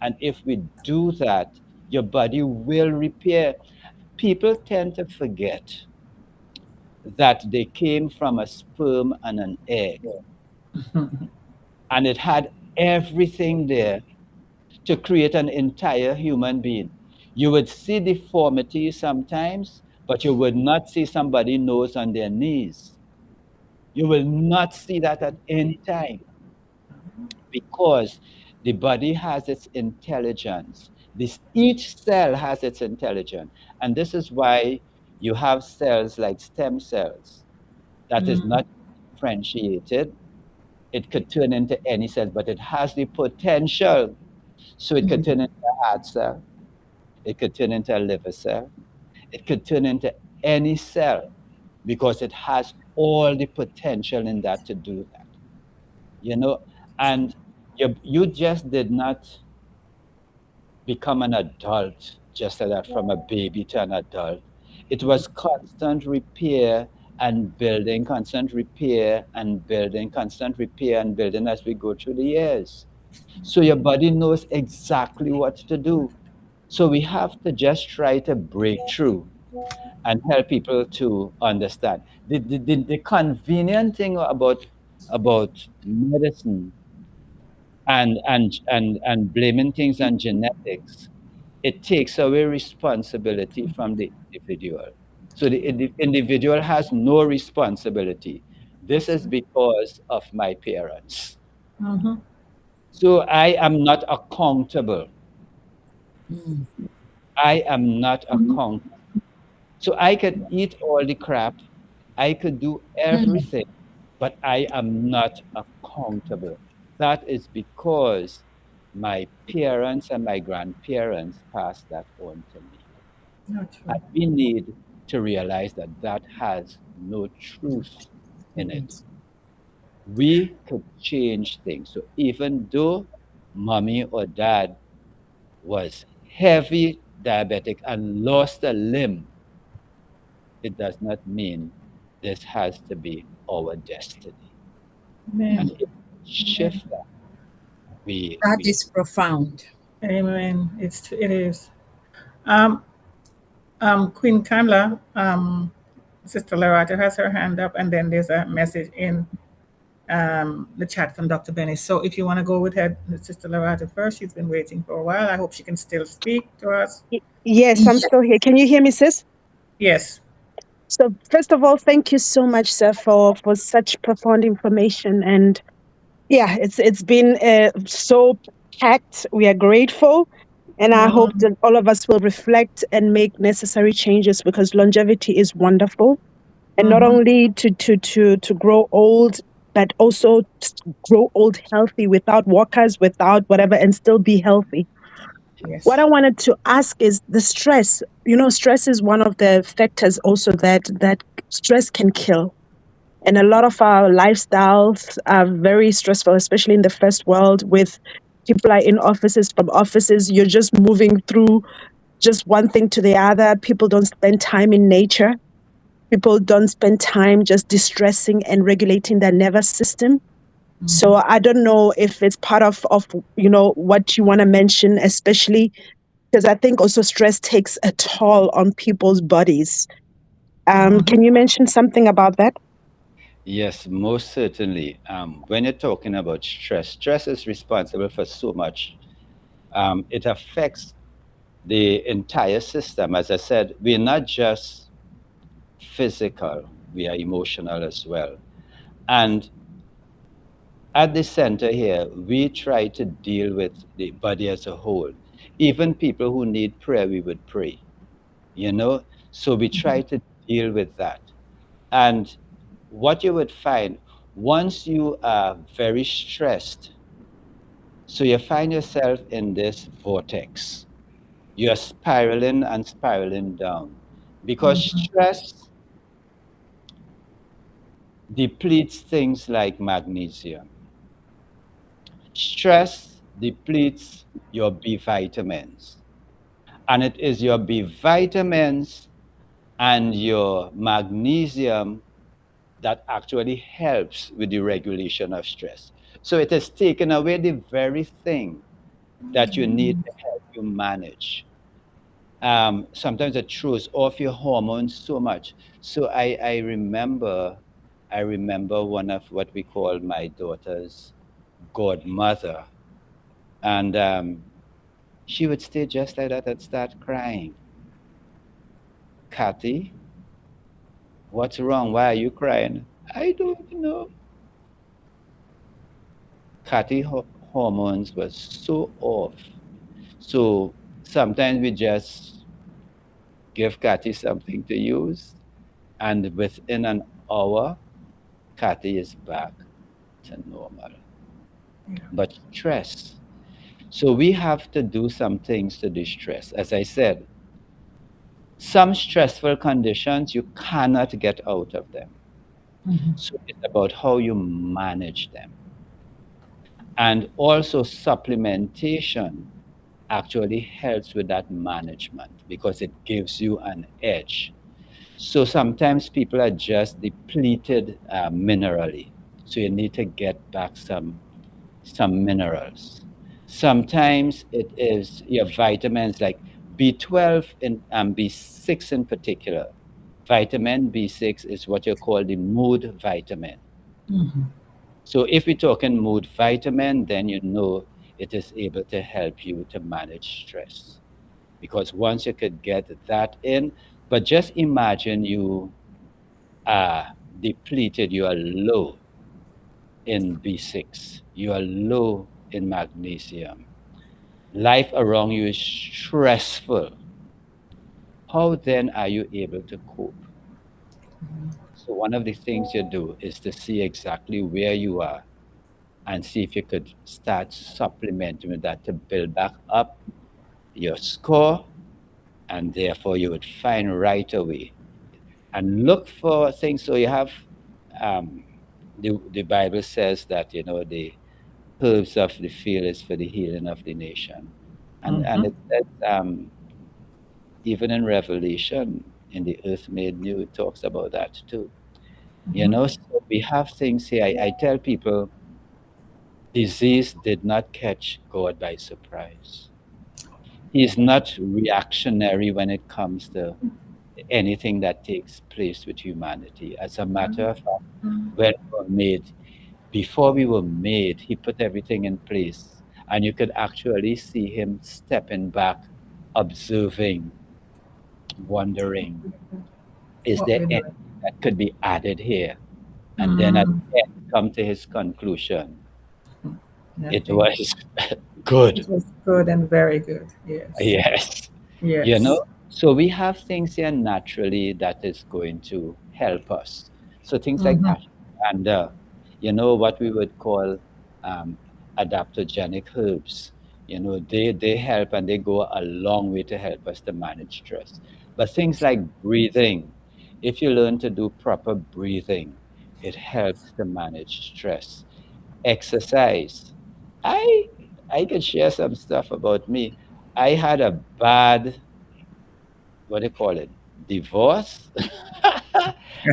And if we do that, your body will repair. People tend to forget that they came from a sperm and an egg, and it had everything there to create an entire human being. You would see deformity sometimes, but you would not see somebody nose on their knees. You will not see that at any time because the body has its intelligence. Each cell has its intelligence. And this is why you have cells like stem cells that is not differentiated. It could turn into any cell, but it has the potential. So it could turn into a heart cell, it could turn into a liver cell, it could turn into any cell because it has all the potential in that to do that. You know, and you just did not become an adult just like that from a baby to an adult. It was constant repair and building, constant repair and building, constant repair and building as we go through the years. So your body knows exactly what to do. So we have to just try to break through and help people to understand. The convenient thing about medicine and blaming things on genetics, it takes away responsibility from the individual. So the individual has no responsibility. This is because of my parents. Mm-hmm. So I am not accountable. I am not accountable. So I could eat all the crap, I could do everything, but I am not accountable. That is because my parents and my grandparents passed that on to me. Not And true. we need to realize that that has no truth in it. We could change things. So even though mommy or dad was heavy diabetic and lost a limb, it does not mean this has to be our destiny. And Amen. if we shift that, That we is profound. Amen. It is. Um, Queen Kanla, Sister Lerato has her hand up, and then there's a message in the chat from Dr. Benny. So if you want to go with her, Sister Lerato first, she's been waiting for a while. I hope she can still speak to us. Yes, I'm still here. Can you hear me, sis? Yes. So first of all, thank you so much, sir, for such profound information. And yeah, it's been so packed. We are grateful, and I hope Mm-hmm. that all of us will reflect and make necessary changes because longevity is wonderful, and not Mm-hmm. only to grow old, but also grow old healthy without walkers, without whatever, and still be healthy. What Yes. I wanted to ask is the stress. You know, stress is one of the factors also that stress can kill. And a lot of our lifestyles are very stressful, especially in the first world with people are in offices, from offices, you're just moving through just one thing to the other. People don't spend time in nature. People don't spend time just distressing and regulating their nervous system. So I don't know if it's part of what you want to mention, especially because I think also stress takes a toll on people's bodies. Mm-hmm. Can you mention something about that? yes, most certainly. When you're talking about stress, stress is responsible for so much. It affects the entire system. As I said, we're not just physical, we are emotional as well. And at the center here, we try to deal with the body as a whole. Even people who need prayer, we would pray, you know? So we try to deal with that. And what you would find once you are very stressed, So you find yourself in this vortex. You're spiraling and spiraling down because stress depletes things like magnesium. Stress depletes your B vitamins. And it is your B vitamins and your magnesium that actually helps with the regulation of stress. So it has taken away the very thing that you need to help you manage. Sometimes it throws off your hormones so much. So I remember one of what we call my daughter's godmother, and she would stay just like that and start crying. Kathy, what's wrong? Why are you crying? I don't know. Kathy hormones were so off. So sometimes we just give Kathy something to use, and within an hour, Kathy is back to normal. But stress. So we have to do some things to distress. As I said, some stressful conditions you cannot get out of them. So it's about how you manage them. And also supplementation actually helps with that management because it gives you an edge. So sometimes people are just depleted minerally. So you need to get back some minerals. Sometimes it is your vitamins like B12 and B6 in particular. Vitamin B6 is what you call the mood vitamin. So if we're talking mood vitamin, then you know it is able to help you to manage stress. Because once you could get that in, but just imagine you are depleted, you are low in B6, you are low in magnesium. Life around you is stressful. How then are you able to cope? So one of the things you do is to see exactly where you are and see if you could start supplementing with that to build back up your score, and therefore you would find right away and look for things. So you have um, the Bible says that the herbs of the field is for the healing of the nation, and it says even in Revelation, in the earth made new, it talks about that too. So we have things here. I tell people, disease did not catch God by surprise. He's not reactionary when it comes to anything that takes place with humanity. As a matter of fact, when we were made, before we were made, he put everything in place. And you could actually see him stepping back, observing, wondering, is there anything that could be added here? And then at the end, come to his conclusion. It was good. Yes. So we have things here naturally that is going to help us. So things like ashwagandha, what we would call um, adaptogenic herbs. They help and they go a long way to help us to manage stress. But things like breathing, if you learn to do proper breathing, it helps to manage stress. Exercise. I I can share some stuff about me. I had a bad, what do you call it, divorce.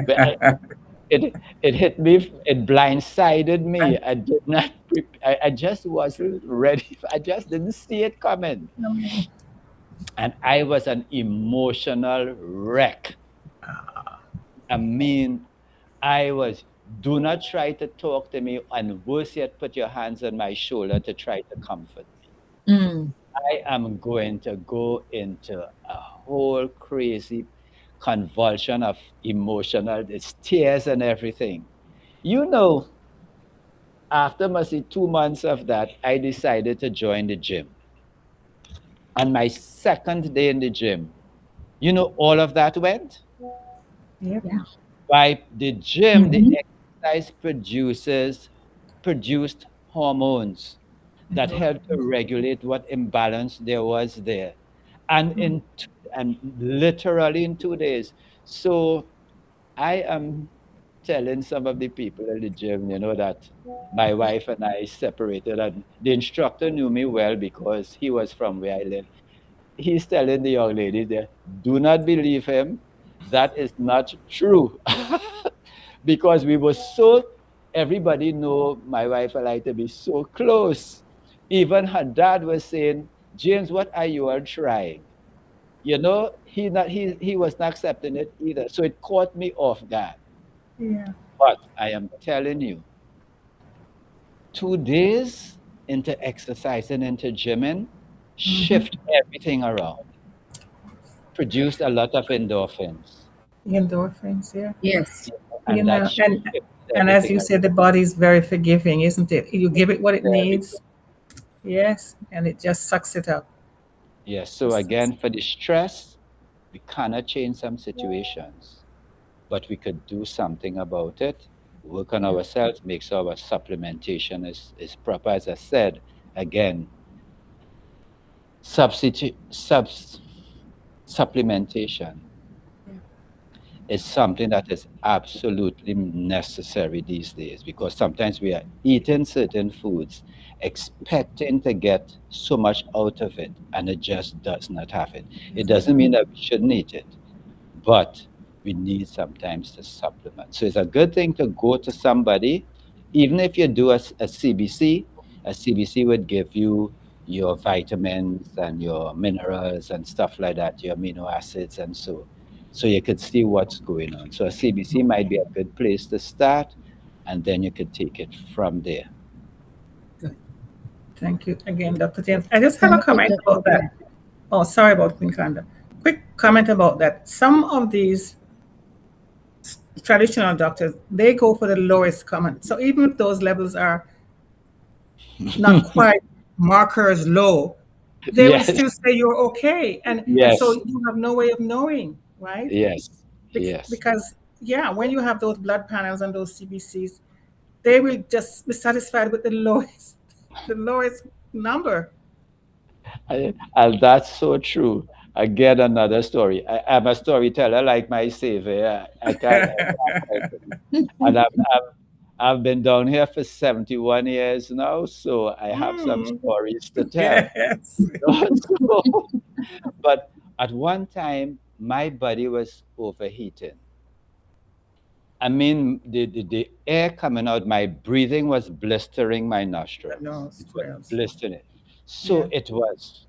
But it hit me, it blindsided me. I did not I just wasn't ready. I just didn't see it coming. And I was an emotional wreck. I mean, I was, do not try to talk to me, and worse yet, put your hands on my shoulder to try to comfort me. I am going to go into a whole crazy convulsion of emotional, it's tears and everything. You know, after mostly 2 months of that, I decided to join the gym. On my second day in the gym, all of that went by the gym. The exercise produced hormones that helped to regulate what imbalance there was there. And and literally in 2 days. So I am telling some of the people in the gym, that my wife and I separated, and the instructor knew me well because he was from where I live. He's telling the young lady there, do not believe him. That is not true. Because we were so, everybody know my wife and I to be so close. Even her dad was saying, James, what are you all trying? He was not accepting it either. So it caught me off guard. Yeah. But I am telling you, 2 days into exercising, into gymming, shift everything around. Produced a lot of endorphins. The endorphins, yeah. Yes. And that shifted And as everything you around. said, the body's very forgiving, isn't it? You give it what it Very needs, yes, and it just sucks it up. Yes. So again, for the stress, we cannot change some situations, but we could do something about it, work on ourselves, make sure our supplementation is proper. As I said, again, substitute supplementation is something that is absolutely necessary these days, because sometimes we are eating certain foods expecting to get so much out of it, and it just does not have it. It doesn't mean that we shouldn't eat it, but we need sometimes to supplement. So it's a good thing to go to somebody, even if you do a CBC. A CBC would give you your vitamins and your minerals and stuff like that, your amino acids, and so you could see what's going on. So a CBC might be a good place to start, and then you could take it from there. Good. Thank you again, Dr. James. I just have a Thank you, comment Dr. about that. Ben. Oh, sorry about Queen Kanda. Quick comment about that. Some of these traditional doctors, they go for the lowest common. So even if those levels are not quite markers low, they will Yes, still say you're okay. And so yes, you have no way of knowing, right? yes, yes. Because yeah, when you have those blood panels and those CBCs, they will just be satisfied with the lowest, the lowest number. And that's so true. Again, another story. I'm a storyteller like my savior. I can't help it. And I've been down here for 71 years now, so I have some Mm, stories to tell. yes. So, but at one time, my body was overheating. I mean, the air coming out, my breathing was blistering my The nostrils. It was nostrils. blistering. So Yeah. it was.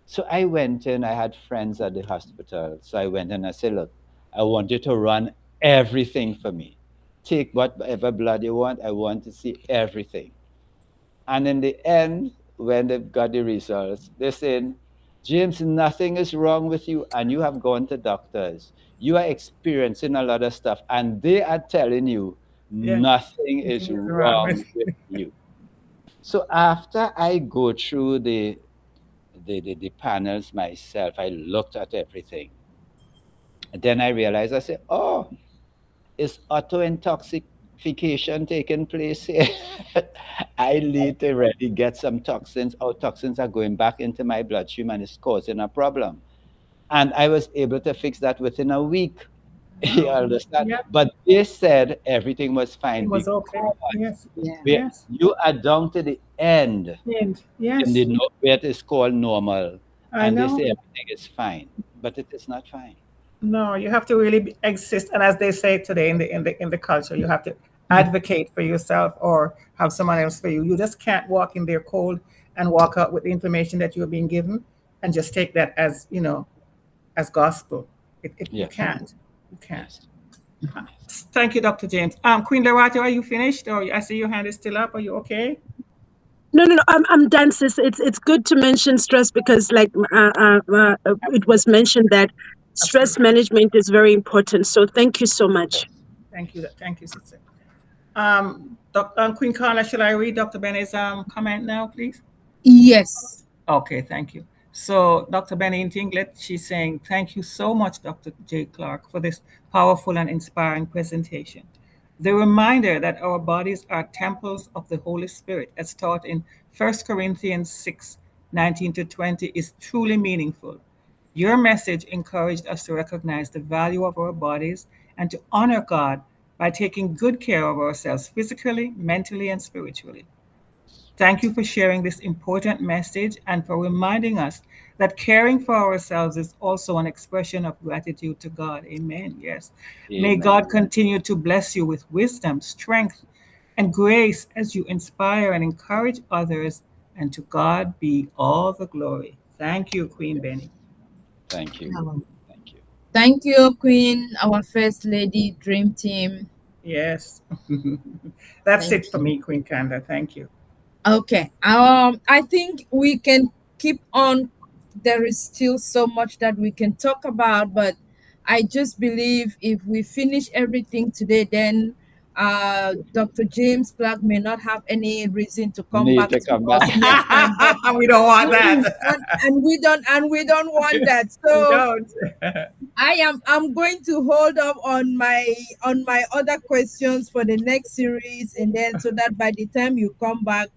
So I went in, I had friends at the hospital. So I went in, I said, look, I want you to run everything for me. Take whatever blood you want. I want to see everything. And in the end, when they've got the results, they're saying, James, nothing is wrong with you. And you have gone to doctors. You are experiencing a lot of stuff. And they are telling you Yeah. nothing is Nothing is wrong with wrong with you. So after I go through the panels myself, I looked at everything. And then I realized, I said, oh, is auto intoxication taking place here? I need to really get some toxins. Our toxins are going back into my bloodstream and it's causing a problem. And I was able to fix that within a week. You Wow. understand? Yeah. But they said everything was It fine was okay. because Yes. Yeah. Yes. you are down to the end And in the yes, where it is called normal, I and they know. say everything is fine, but it is not fine. No, you have to really exist, and as they say today in the culture, you have to advocate for yourself or have someone else for you. You just can't walk in there cold and walk out with the information that you're being given and just take that as as gospel. You Yes, can't. You can't. yes, yes. Thank you, Dr. James. Queen Lerato, are you finished? Or I see your hand is still up. Are you okay? No, no, no. I'm done, sis. It's good to mention stress because, like, it was mentioned that stress Absolutely. management is very important. So thank you so much. Thank you. Thank you, sister. Queen Carla, shall I read Dr. Bennett's comment now, please? Yes. Okay, thank you. So, Dr. Benny in Tinglet, she's saying, thank you so much, Dr. J. Clarke, for this powerful and inspiring presentation. The reminder that our bodies are temples of the Holy Spirit, as taught in 1 Corinthians 6:19-20, is truly meaningful. Your message encouraged us to recognize the value of our bodies and to honor God by taking good care of ourselves physically, mentally, and spiritually. Thank you for sharing this important message and for reminding us that caring for ourselves is also an expression of gratitude to God. Amen. Yes. May Amen. God continue to bless you with wisdom, strength, and grace as you inspire and encourage others. And to God be all the glory. Thank you, Queen Benny. Yes. Thank you. Um, Thank you. Thank you, Queen, our First Lady Dream Team. Yes. That's Thank it for you. me, Queen Kanda. Thank you. Okay. I think we can keep on. There is still so much that we can talk about, but I just believe if we finish everything today, then Dr. James Clark may not have any reason to come Need back to to come back. us next time. But We don't want that. and we don't want that. We So don't. I'm going to hold up on my other questions for the next series, and then so that by the time you come back,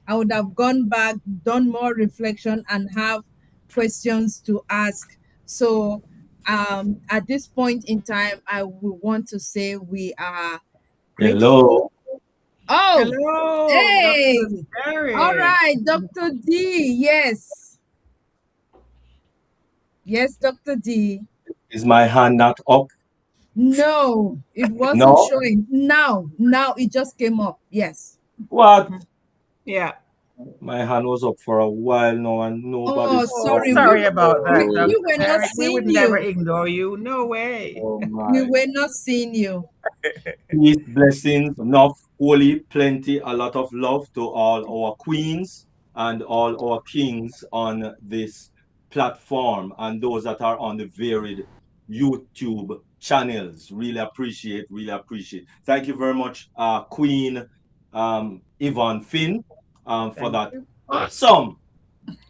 I would have gone back, done more reflection, and have questions to ask. So at this point in time, I will want to say we are grateful. Hello. Oh, Hello, hey, Dr. all Derek. right, Dr. D. Yes, yes, Dr. D. Is my hand not up? No, it wasn't No. showing. Now it just came up. Yes. What? Yeah. My hand was up for a while now and Oh, nobody's Oh, sorry. talking. sorry about that, We Oh, Dr. were not Derek. We seeing would never you. ignore you. No way. oh We my. were not seeing you. Peace, blessings, enough, holy, plenty, a lot of love to all our queens and all our kings on this platform and those that are on the varied YouTube channels. Really appreciate, really appreciate. Thank you very much, Queen Yvonne Finn, for Thank that you. awesome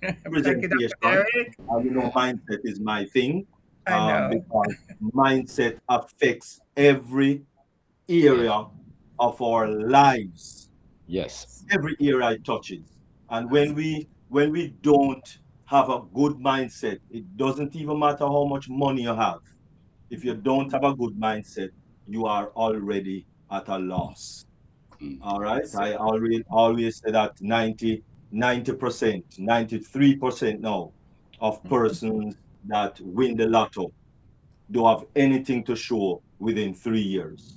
Thank you, Dr. presentation. Derek. You know, mindset is my thing I know. because mindset affects every Yes. area of our lives, Yes. Yes. every area it touches. And That's when we don't have a good mindset, it doesn't even matter how much money you have. If you don't have a good mindset, you are already at a loss. Mm. All right. that's it. I always say that 90%, 93% now of persons that win the lotto don't have anything to show within 3 years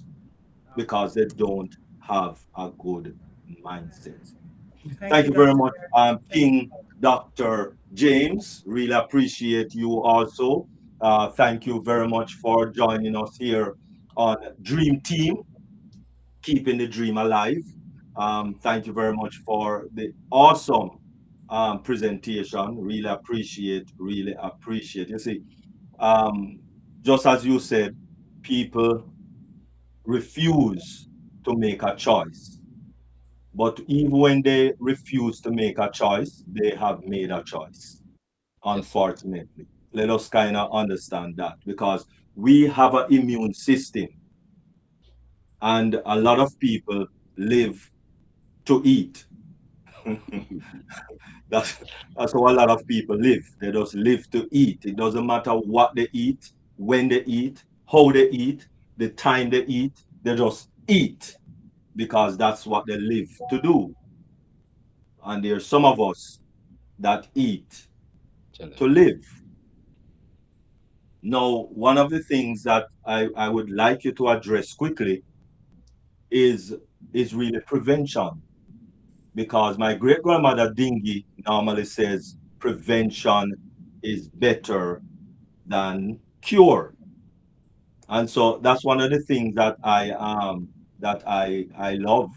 because they don't have a good mindset. Thank Thank you, you very Dr. much, Derek. Thank King Dr. James. Really appreciate you also. Thank you very much for joining us here on Dream Team, keeping the dream alive. Thank you very much for the awesome presentation. Really appreciate, really appreciate. You see, um, just as you said, people refuse to make a choice. But even when they refuse to make a choice, they have made a choice, Yes, sir. unfortunately. Let us kind of understand that because we have an immune system and a lot of people live to eat. that's, that's how a lot of people live. They just live to eat. It doesn't matter what they eat, when they eat, how they eat, the time they eat, they just eat because that's what they live to do. And there's some of us that eat Tell her. to live. Now, one of the things that I would like you to address quickly is is really prevention. Because my great grandmother Dingy normally says prevention is better than cure. And so that's one of the things that I love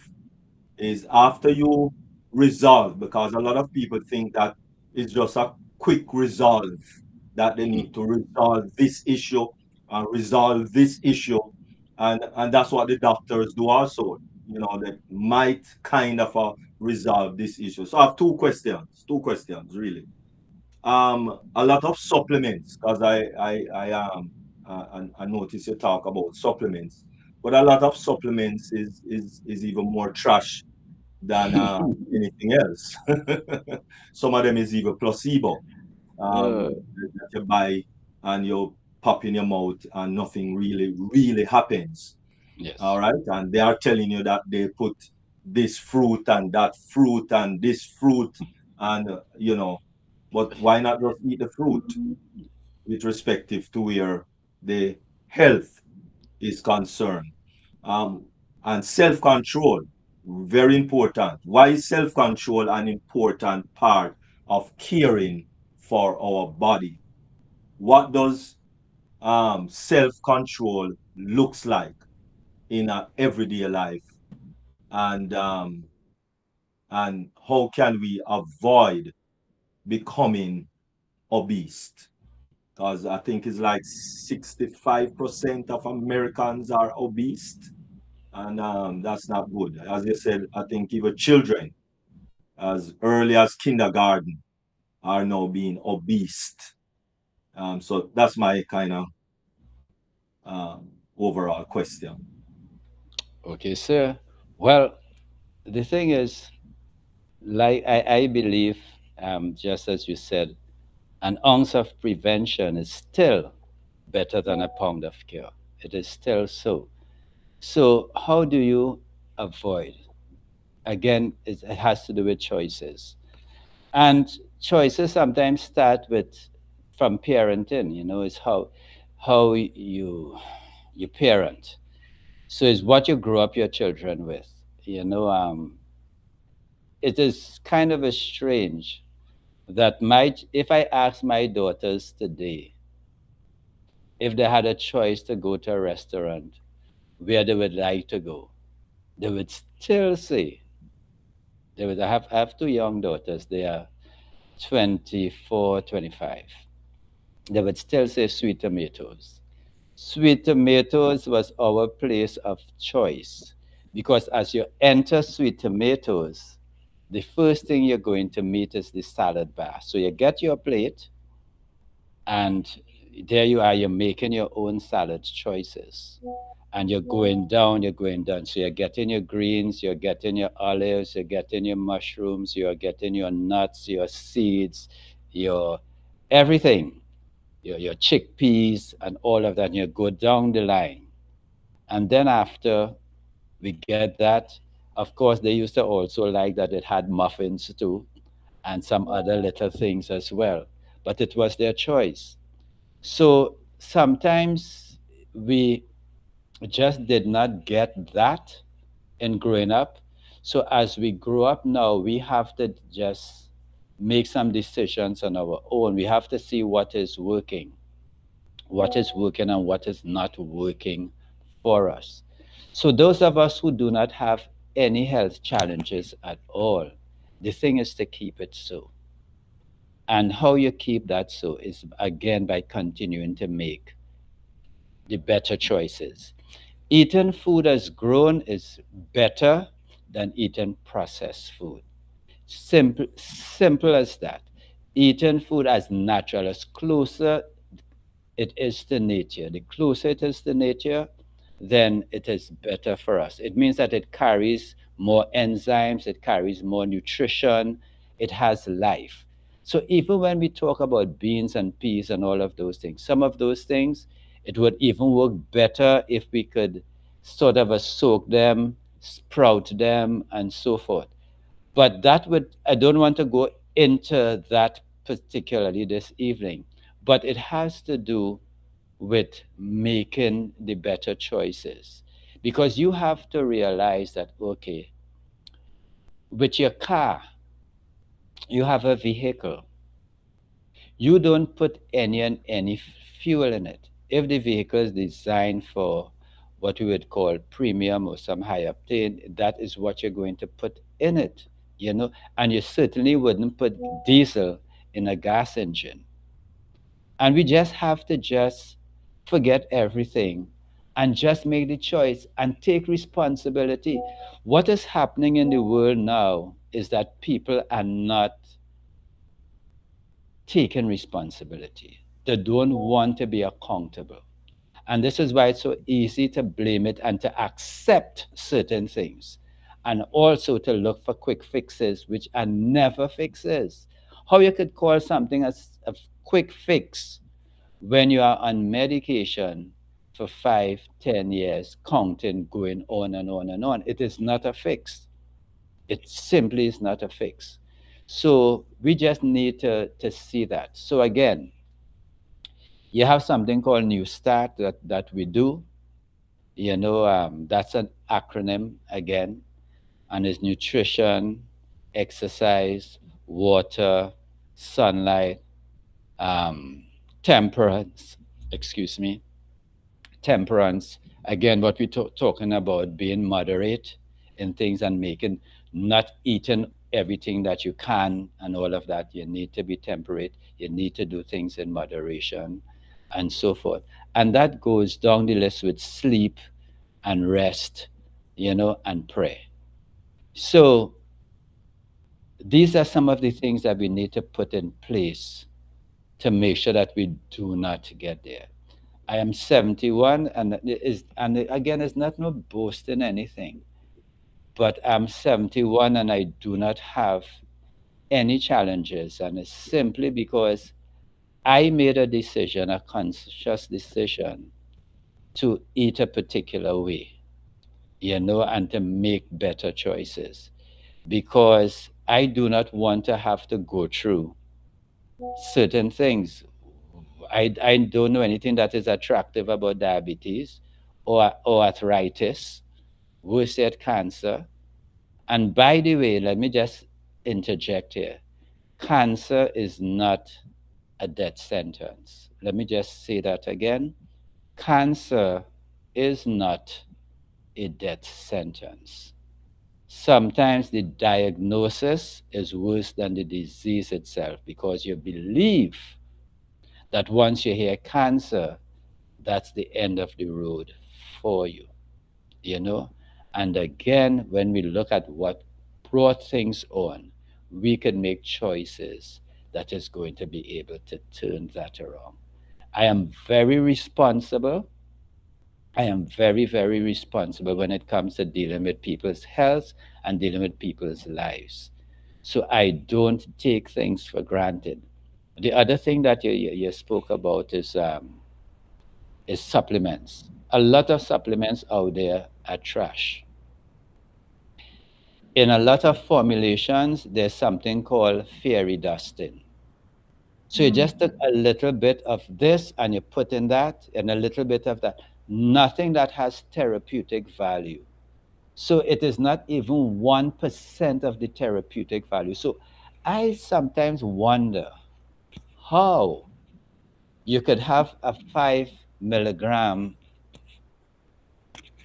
is after you resolve, because a lot of people think that it's just a quick resolve, that they Mhm. need to resolve this issue and resolve this issue. And that's what the doctors do also. You know, they might kind of resolve this issue. So I have two questions really. A lot of supplements, because I notice you talk about supplements. but a lot of supplements is even more trash than anything else. Some of them is even placebo, that you buy and you pop in your mouth and nothing really happens. All Yes. right, and they are telling you that they put this fruit and that fruit and this fruit, and but why not just eat the fruit with respective to where the health is concerned? um, and self-control, very important. Why is self-control an important part of caring for our body? What does self-control looks like in our everyday life, and how can we avoid becoming obese? Because I think it's like 65% of Americans are obese, and that's not good. As you said, I think even children as early as kindergarten are now being obese. So that's my kind of overall question. Okay, sir. Well, the thing is, like I believe, just as you said, an ounce of prevention is still better than a pound of cure. It is still so. So, how do you avoid? Again, it has to do with choices. And choices sometimes start with from parenting, it's how you parent. So it's what you grow up your children with. You know, it is kind of a strange that my if I ask my daughters today if they had a choice to go to a restaurant where they would like to go, they would still say I have two young daughters. They are 24, 25. They would still say sweet tomatoes. Sweet tomatoes was our place of choice because as you enter sweet tomatoes, the first thing you're going to meet is the salad bar. So you get your plate, and there you are, you're making your own salad choices. And you're going down. So you're getting your greens, you're getting your olives, you're getting your mushrooms, you're getting your nuts, your seeds, your everything, your chickpeas, and all of that. And you go down the line. And then after we get that, of course, they used to also like that it had muffins too, and some other little things as well. But it was their choice. So sometimes we just did not get that in growing up. So as we grow up now, we have to just make some decisions on our own. We have to see what is working and what is not working for us. So those of us who do not have any health challenges at all, the thing is to keep it so. And how you keep that so is again by continuing to make the better choices. Eating food as grown is better than eating processed food. Simple as that. Eating food as natural, as closer it is to nature. The closer it is to nature, then it is better for us. It means that it carries more enzymes, it carries more nutrition, it has life. So even when we talk about beans and peas and all of those things, some of those things, it would even work better if we could sort of soak them, sprout them, and so forth. But that would, I don't want to go into that particularly this evening, but it has to do with making the better choices. Because you have to realize that, okay, with your car, you have a vehicle. You don't put any fuel in it. If the vehicle is designed for what we would call premium or some high octane, that is what you're going to put in it, and you certainly wouldn't put diesel in a gas engine. And we just have to just forget everything and just make the choice and take responsibility. What is happening in the world now is that people are not taking responsibility. They don't want to be accountable. And this is why it's so easy to blame it and to accept certain things. And also to look for quick fixes, which are never fixes. How you could call something as a quick fix when you are on medication for 5, 10 years, counting, going on and on and on. It is not a fix. It simply is not a fix. So we just need to see that. So again, you have something called New Start that we do. That's an acronym again, and it's nutrition, exercise, water, sunlight, um, temperance, excuse me, temperance. Again, what we're talking about being moderate in things and making, not eating everything that you can and all of that. You need to be temperate. You need to do things in moderation and so forth. And that goes down the list with sleep and rest, and pray. So these are some of the things that we need to put in place to make sure that we do not get there. I am 71, and again, it's not no boasting anything, but I'm 71 and I do not have any challenges, and it's simply because I made a decision, a conscious decision, to eat a particular way, and to make better choices, because I do not want to have to go through certain things. I don't know anything that is attractive about diabetes or arthritis, worse yet, cancer. And by the way, let me just interject here, cancer is not a death sentence. Let me just say that again. Cancer is not a death sentence. Sometimes the diagnosis is worse than the disease itself because you believe that once you hear cancer, that's the end of the road for you, you know? And again, when we look at what brought things on, we can make choices that is going to be able to turn that around. I am very responsible. I am very, very responsible when it comes to dealing with people's health and dealing with people's lives. So I don't take things for granted. The other thing that you spoke about is supplements. A lot of supplements out there are trash. In a lot of formulations, there's something called fairy dusting. So you just took a little bit of this and you put in that and a little bit of that. Nothing that has therapeutic value. So it is not even 1% of the therapeutic value. So I sometimes wonder how you could have a 5 milligram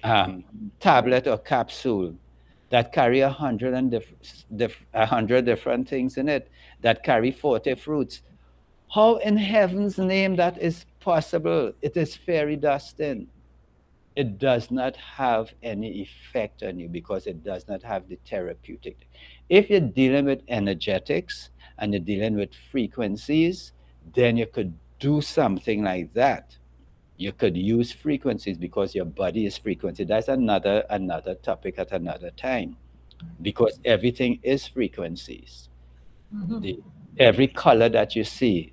um, tablet or capsule that carry 100 different things in it, that carry 40 fruits. How in heaven's name that is possible? It is fairy dusting. It does not have any effect on you because it does not have the therapeutic. If you're dealing with energetics and you're dealing with frequencies, then you could do something like that. You could use frequencies because your body is frequency. That's another topic at another time, because everything is frequencies. The every color that you see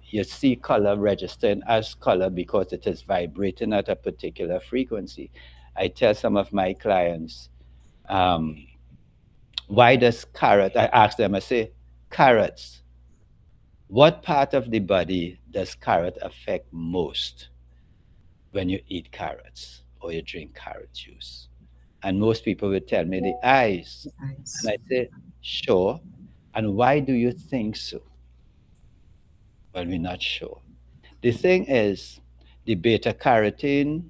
color registering as color because it is vibrating at a particular frequency. I tell some of my clients, um, why does carrot? I ask them, I say, carrots. What part of the body does carrot affect most when you eat carrots or you drink carrot juice? And most people will tell me the eyes. And Nice. I say, sure. And why do you think so? Well, we're not sure. The thing is, the beta carotene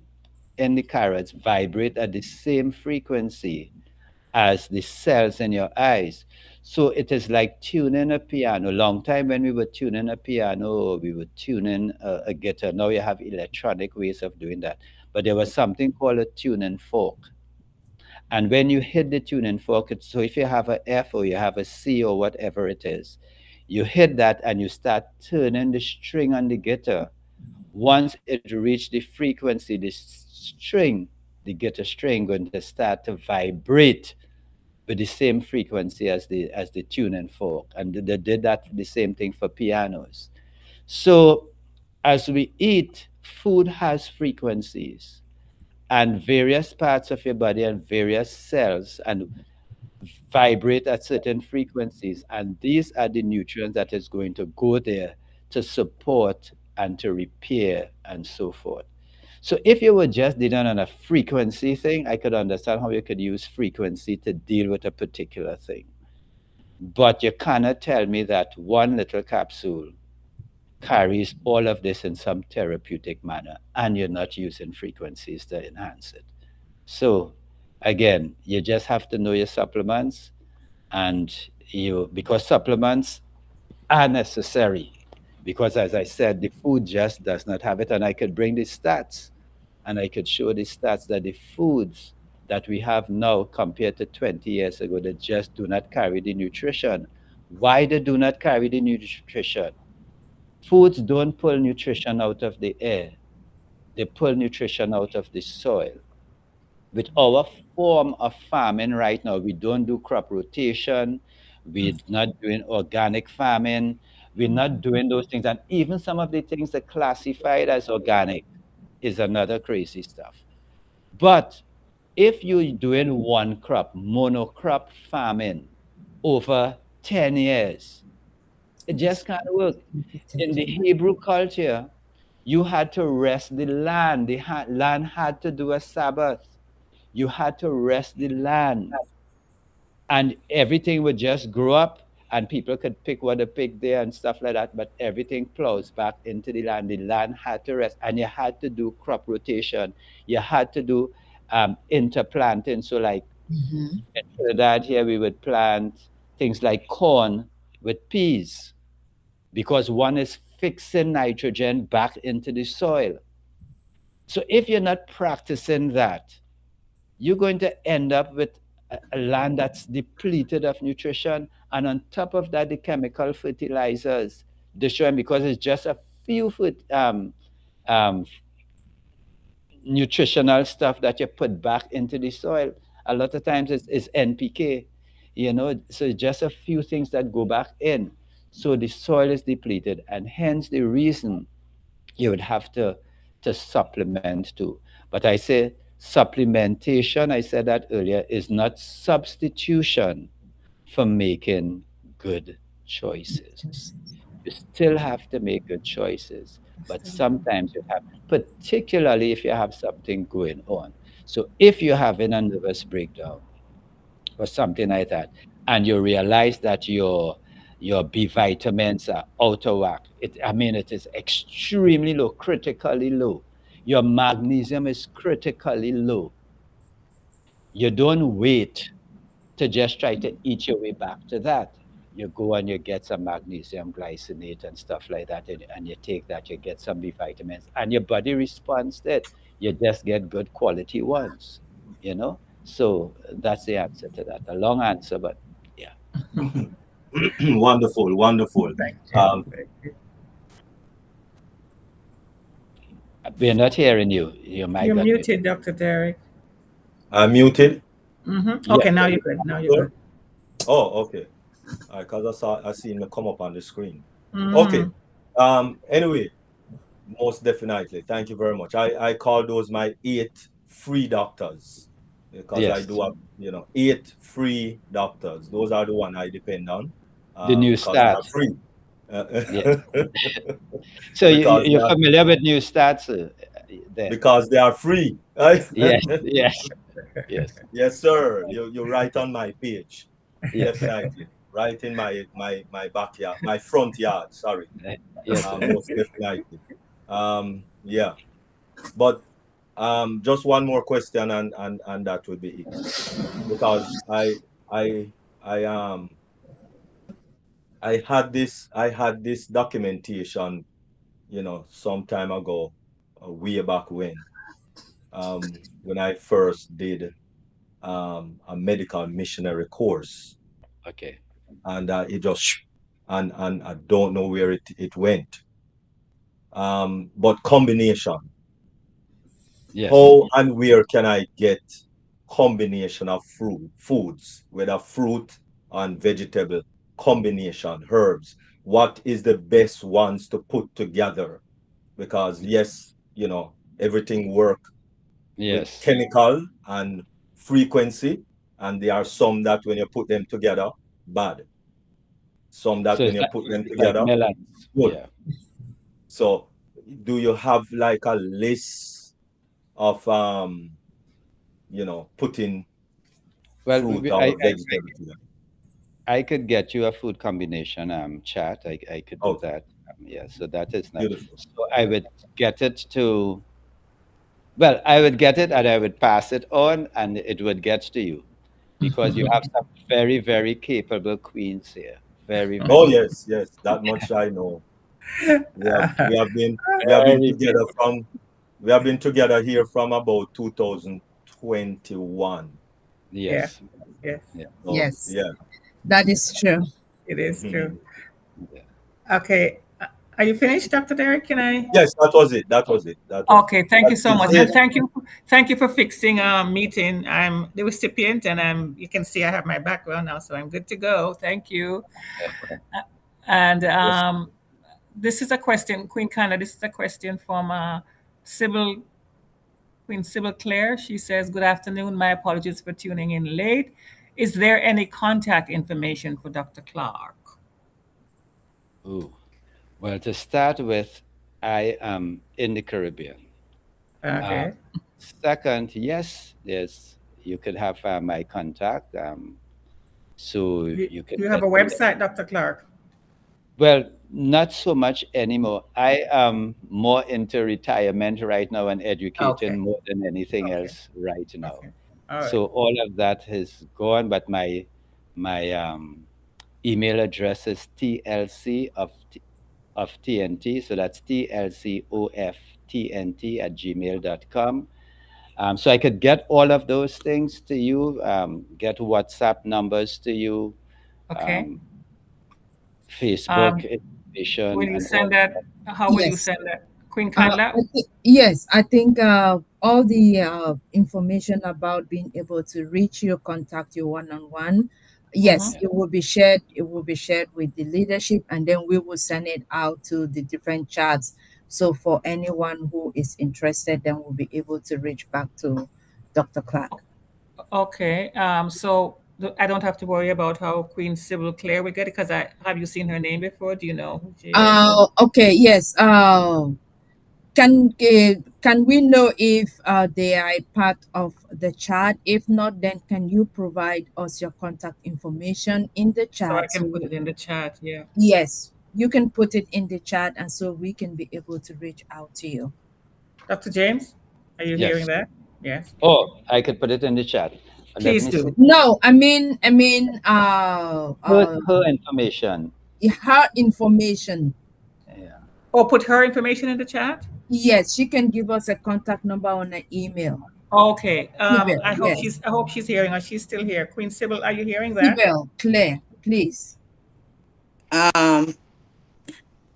in the carrots vibrate at the same frequency as the cells in your eyes. So it is like tuning a piano. Long time when we were tuning a piano, we were tuning a guitar. Now you have electronic ways of doing that. But there was something called a tuning fork. And when you hit the tuning fork, so if you have a F or you have a C or whatever it is, you hit that and you start turning the string on the guitar. Once it reached the frequency, the string, the guitar string, going to start to vibrate with the same frequency as the tuning fork, and they did that the same thing for pianos. So as we eat, food has frequencies, and various parts of your body and various cells and vibrate at certain frequencies, and these are the nutrients that is going to go there to support and to repair and so forth. So if you were just dealing on a frequency thing, I could understand how you could use frequency to deal with a particular thing. But you cannot tell me that one little capsule carries all of this in some therapeutic manner and you're not using frequencies to enhance it. So again, you just have to know your supplements, and you, because supplements are necessary, because as I said, the food just does not have it. And I could bring the stats, and I could show the stats that the foods that we have now compared to 20 years ago, they just do not carry the nutrition. Why they do not carry the nutrition? Foods don't pull nutrition out of the air, they pull nutrition out of the soil. With our form of farming right now, we don't do crop rotation, we're not doing organic farming, we're not doing those things. And even some of the things that classified as organic is another crazy stuff. But if you're doing one crop, monocrop farming over 10 years, it just can't work. In the Hebrew culture, you had to rest the land. The land had to do a Sabbath. You had to rest the land, and everything would just grow up, and people could pick what they pick there and stuff like that. But everything plows back into the land. The land had to rest, and you had to do crop rotation. You had to do interplanting. So, like in Trinidad here, we would plant things like corn with peas, because one is fixing nitrogen back into the soil. So if you're not practicing that, you're going to end up with a land that's depleted of nutrition. And on top of that, the chemical fertilizers destroying, because it's just a few um, nutritional stuff that you put back into the soil. A lot of times it's NPK, so just a few things that go back in. So the soil is depleted, and hence the reason you would have to supplement too. But I say supplementation, I said that earlier, is not substitution for making good choices. You still have to make good choices, but sometimes you have, particularly if you have something going on. So if you're having a nervous breakdown or something like that, and you realize that your B vitamins are out of whack. I mean, it is extremely low, critically low. Your magnesium is critically low. You don't wait to just try to eat your way back to that. You go and you get some magnesium glycinate and stuff like that, and you take that, you get some B vitamins, and your body responds to it. You just get good quality ones, you know? So that's the answer to that. A long answer, but yeah. Wonderful, wonderful. Um, We're not hearing you. Your mic You're got muted. muted, Dr. Derek. I'm muted. Yeah. Okay, now you're good. Now you're Good. good. Oh, okay. Because I seen it come up on the screen. Okay. Mm-hmm. Anyway, most definitely. Thank you very much. I call those my 8 free doctors, because I Yes. do have, 8 free doctors. Those are the one I depend on, The new because they are stats. free. Yeah. So Because they you're are familiar with new stats then? because they are free. Right? Yes. Yes. Yes. Yes, sir. You're right on my page. Yes. Definitely. Right in my backyard, my front yard, sorry. Yes, sir. Most definitely. Yeah. But just one more question, and that would be it. Because I I had this documentation, some time ago, way back when I first did a medical missionary course, Okay. and it just and I don't know where it went. but combination. Yes. How and where can I get combination of foods, whether fruit and vegetable combination, herbs? What is the best ones to put together? Because yes, everything work with Yes. chemical and frequency, and there are some that when you put them together, bad. Some that So when you put them it's like together, melons. good. Yeah. So do you have like a list of putting Well, fruit or vegetable together? I could get you a food combination chat. I could do Okay, that. Yeah, so that is not. beautiful. So I would get it to, well, I would get it and I would pass it on and it would get to you because you have some very, very capable queens here. Very, Oh very, yes, yes, that much I know. We have been very together capable. from we have been together here from about 2021. Yeah. Yes. Yes. Yeah. So Yes, yeah. that is true. It is true. Mhm. Yeah. Okay. Are you finished, Dr. Derek? Can I? Yes, that was it. That was it. That was it. Okay, thank you That so is much, it. and thank you for fixing meeting. I'm the recipient, and you can see I have my background now, so I'm good to go. Thank you. And Yes. this is a question, Queen Canada. This is a question from Sybil, Queen Sybil Clare. She says, "Good afternoon. My apologies for tuning in late. Is there any contact information for Dr. Clarke?" Ooh. Well, to start with, I am in the Caribbean. Uh, Okay. Second, yes, there's you could have my contact, so Do you can you have get a me. website, Dr. Clarke? Well, not so much anymore. I am more into retirement right now and educating Okay. more than anything Okay. else right now. Okay. All right. So all of that has gone, but my email address is tlc of TNT. So that's tlcoftnt at gmail.com. So I could get all of those things to you, get WhatsApp numbers to you, Okay. um, Facebook Um, information, will you and all send of that? that. How will you Yes. send that? Queen Kanla? Yes, I think all the information about being able to reach you, contact you one on one, yes, Yeah. it will be shared. It will be shared with the leadership, and then we will send it out to the different chats. So for anyone who is interested, then we'll be able to reach back to Dr. Clark. Okay. So I don't have to worry about how Queen Sybil Clare will get it because I have you seen her name before? Do you know who she is? Okay, yes. Can we know if they are a part of the chat? If not, then can you provide us your contact information in the So I chat? can put So it in the chat. Yeah. yes, you can put it in the chat, and so we can be able to reach out to you. Dr. James, are you hearing Yes. that? Yes. Oh, I could put it in the chat. Let Please me see. do. No, Her information. her information. Yeah. Or put her information in the chat? Yes, she can give us a contact number on an email. Okay. Sibel, yes. I hope she's hearing us. She's still here. Queen Sybil, are you hearing that? Sibel, Claire, please. Um, You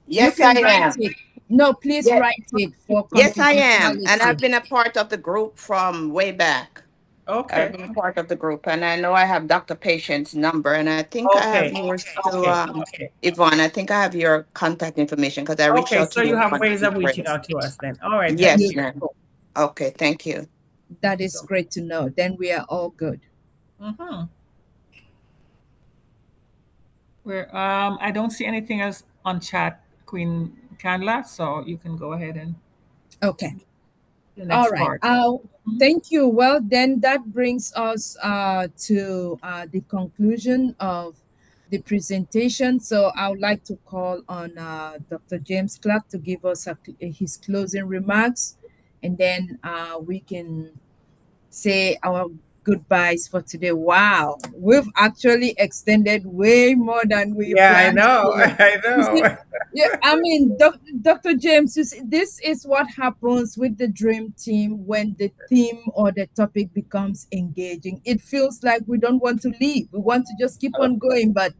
yes, I can write am. it. No, please Yes, write it for yes, I am. And I've confidentiality. been a part of the group from way back. I've Okay. been a part of the group, and I know I have Dr. Patient's number, and I think I have Okay. yours too, Okay. Okay. Yvonne. I think I have your contact information because I reached Okay. out So to you you have once ways of reaching before. out to us then. All right. Thank Yes, you. ma'am. Beautiful. Okay, thank you. That is So, great to know. Then we are all good. mhm. I don't see anything else on chat, Queen Canla. So you can go ahead and Okay. the All next right. part. Mhm. Thank you. Well, then that brings us to the conclusion of the presentation. So I would like to call on Dr. James Clark to give us his closing remarks, and then we can say our goodbyes for today. Wow, we've actually extended way more than we Yeah, I planned know. to. I You see, know. yeah, I mean, Dr. James, you see, this is what happens with the dream team when the theme or the topic becomes engaging. It feels like we don't want to leave. We want to just keep on going, but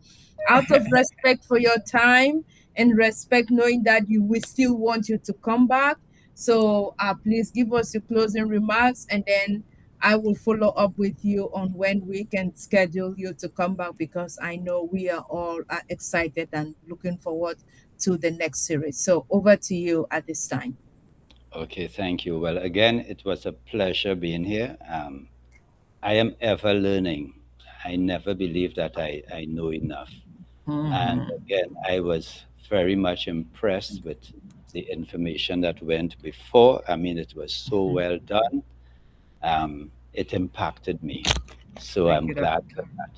out of respect for your time and respect, knowing that we still want you to come back. So please give us your closing remarks, and then I will follow up with you on when we can schedule you to come back, because I know we are all excited and looking forward to the next series. So over to you at this time. Okay, thank you. Well, again, it was a pleasure being here. I am ever learning. I never believe that I know enough. And Mhm. again, I was very much impressed with the information that went before. I mean, it was so well done. It impacted me. So Thank I'm you, Dr. glad for Clark. that.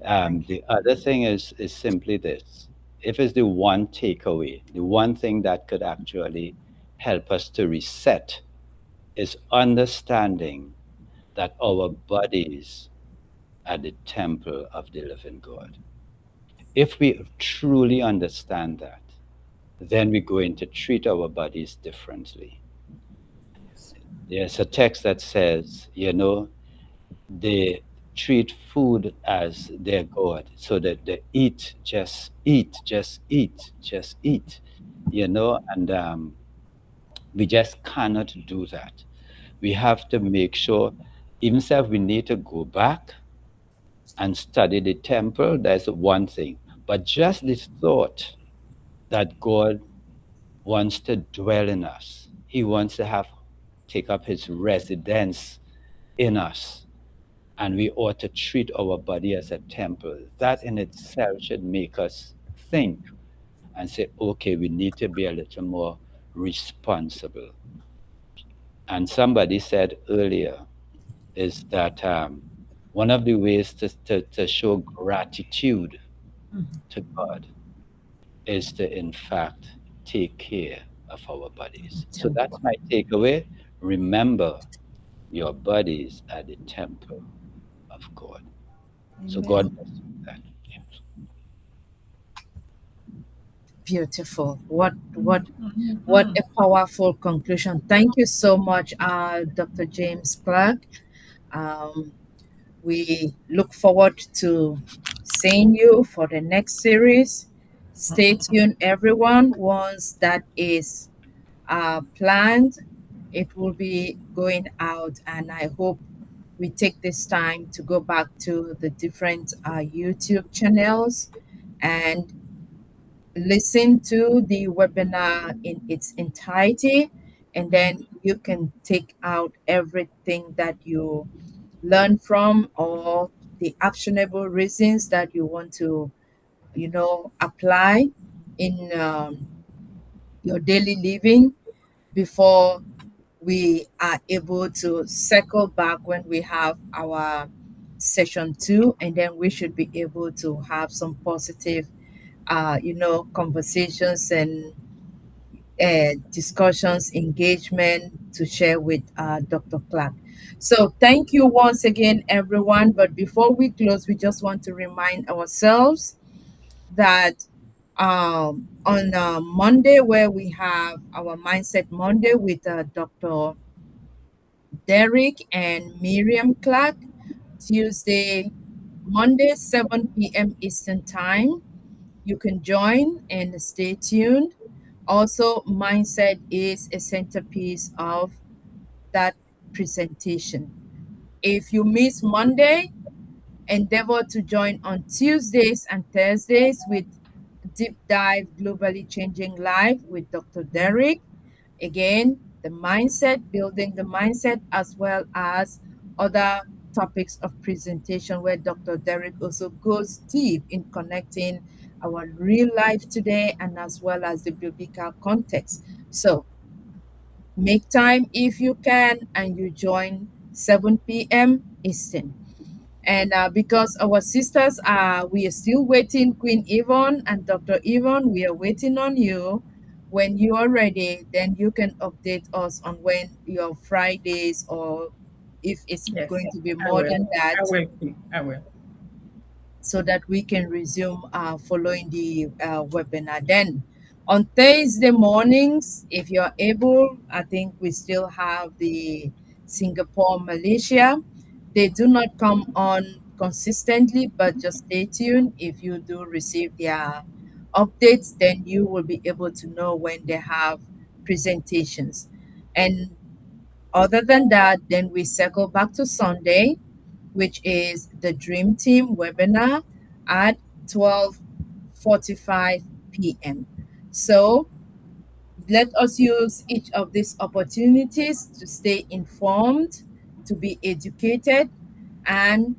Thank you. The other thing is simply this. If it's the one takeaway, the one thing that could actually help us to reset is understanding that our bodies are the temple of the living God. If we truly understand that, then we're going to treat our bodies differently. There's a text that says, they treat food as their God, so that they eat, just eat, just eat, just eat, and we just cannot do that. We have to make sure, even if we need to go back and study the temple, that's one thing. But just this thought that God wants to dwell in us, He wants to have take up His residence in us, and we ought to treat our body as a temple. That in itself should make us think and say, okay, we need to be a little more responsible. And somebody said earlier is that one of the ways to show gratitude to God is to, in fact, take care of our bodies. So that's Temple. my takeaway. Remember, your bodies are the temple of God. So God Amen. bless you with that. Yeah. Beautiful. What a powerful conclusion. Thank you so much, Dr. James Clark. Um, we look forward to seeing you for the next series. Stay tuned, everyone. Once that is planned, it will be going out, and I hope we take this time to go back to the different YouTube channels and listen to the webinar in its entirety, and then you can take out everything that you learn from, or the actionable reasons that you want to apply in your daily living before we are able to circle back when we have our session 2, and then we should be able to have some positive conversations and discussions, engagement to share with Dr. Clark. So thank you once again, everyone. But before we close, we just want to remind ourselves that on Monday, where we have our Mindset Monday with Dr. Derek and Miriam Clark, Tuesday, Monday, 7 p.m. Eastern Time. You can join and stay tuned. Also, mindset is a centerpiece of that presentation. If you miss Monday, endeavor to join on Tuesdays and Thursdays with Deep Dive Globally Changing Life with Dr. Derek. Again, the mindset, building the mindset, as well as other topics of presentation where Dr. Derek also goes deep in connecting our real life today and as well as the biblical context. So make time if you can, and you join 7 p.m. Eastern. And because our sisters we are still waiting, Queen Yvonne and Dr. Yvonne, we are waiting on you. When you are ready, then you can update us on when your Fridays, or if it's Yes, going to be I more will. than I that, will. I will. so that we can resume following the webinar. Then on Thursday mornings, if you're able, I think we still have the Singapore, Malaysia. They do not come on consistently, but just stay tuned if you do receive their updates, then you will be able to know when they have presentations. And other than that, then we circle back to Sunday, which is the Dream Team webinar at 12:45 p.m. So let us use each of these opportunities to stay informed, to be educated, and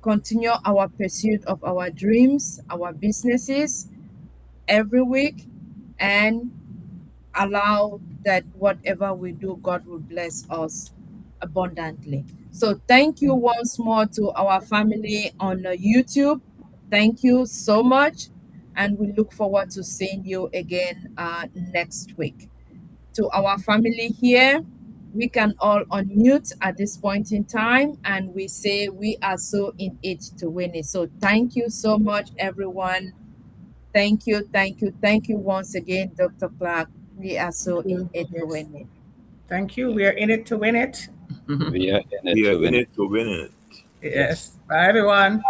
continue our pursuit of our dreams, our businesses every week, and allow that whatever we do, God will bless us abundantly. So thank you once more to our family on YouTube. Thank you so much. And we look forward to seeing you again next week. To our family here, we can all unmute at this point in time and we say we are so in it to win it. So thank you so much, everyone. Thank you, thank you, thank you once again, Dr. Clarke. We are so in it to Yes. win it. Thank you. We are in it to win it. We are in it We are to in win it. it to win it. Yes. Yes. Bye, everyone.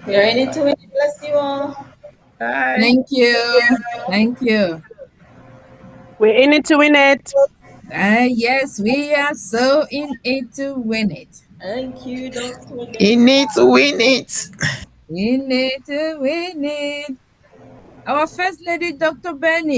We are in it Bye. to win it. Bless you all. Bye. Thank you. Thank you. We're in it to win it. Yes, we are so in it to win it. Thank you, Dr. In it to win it. In it to win it. Our First Lady, Dr. Benny.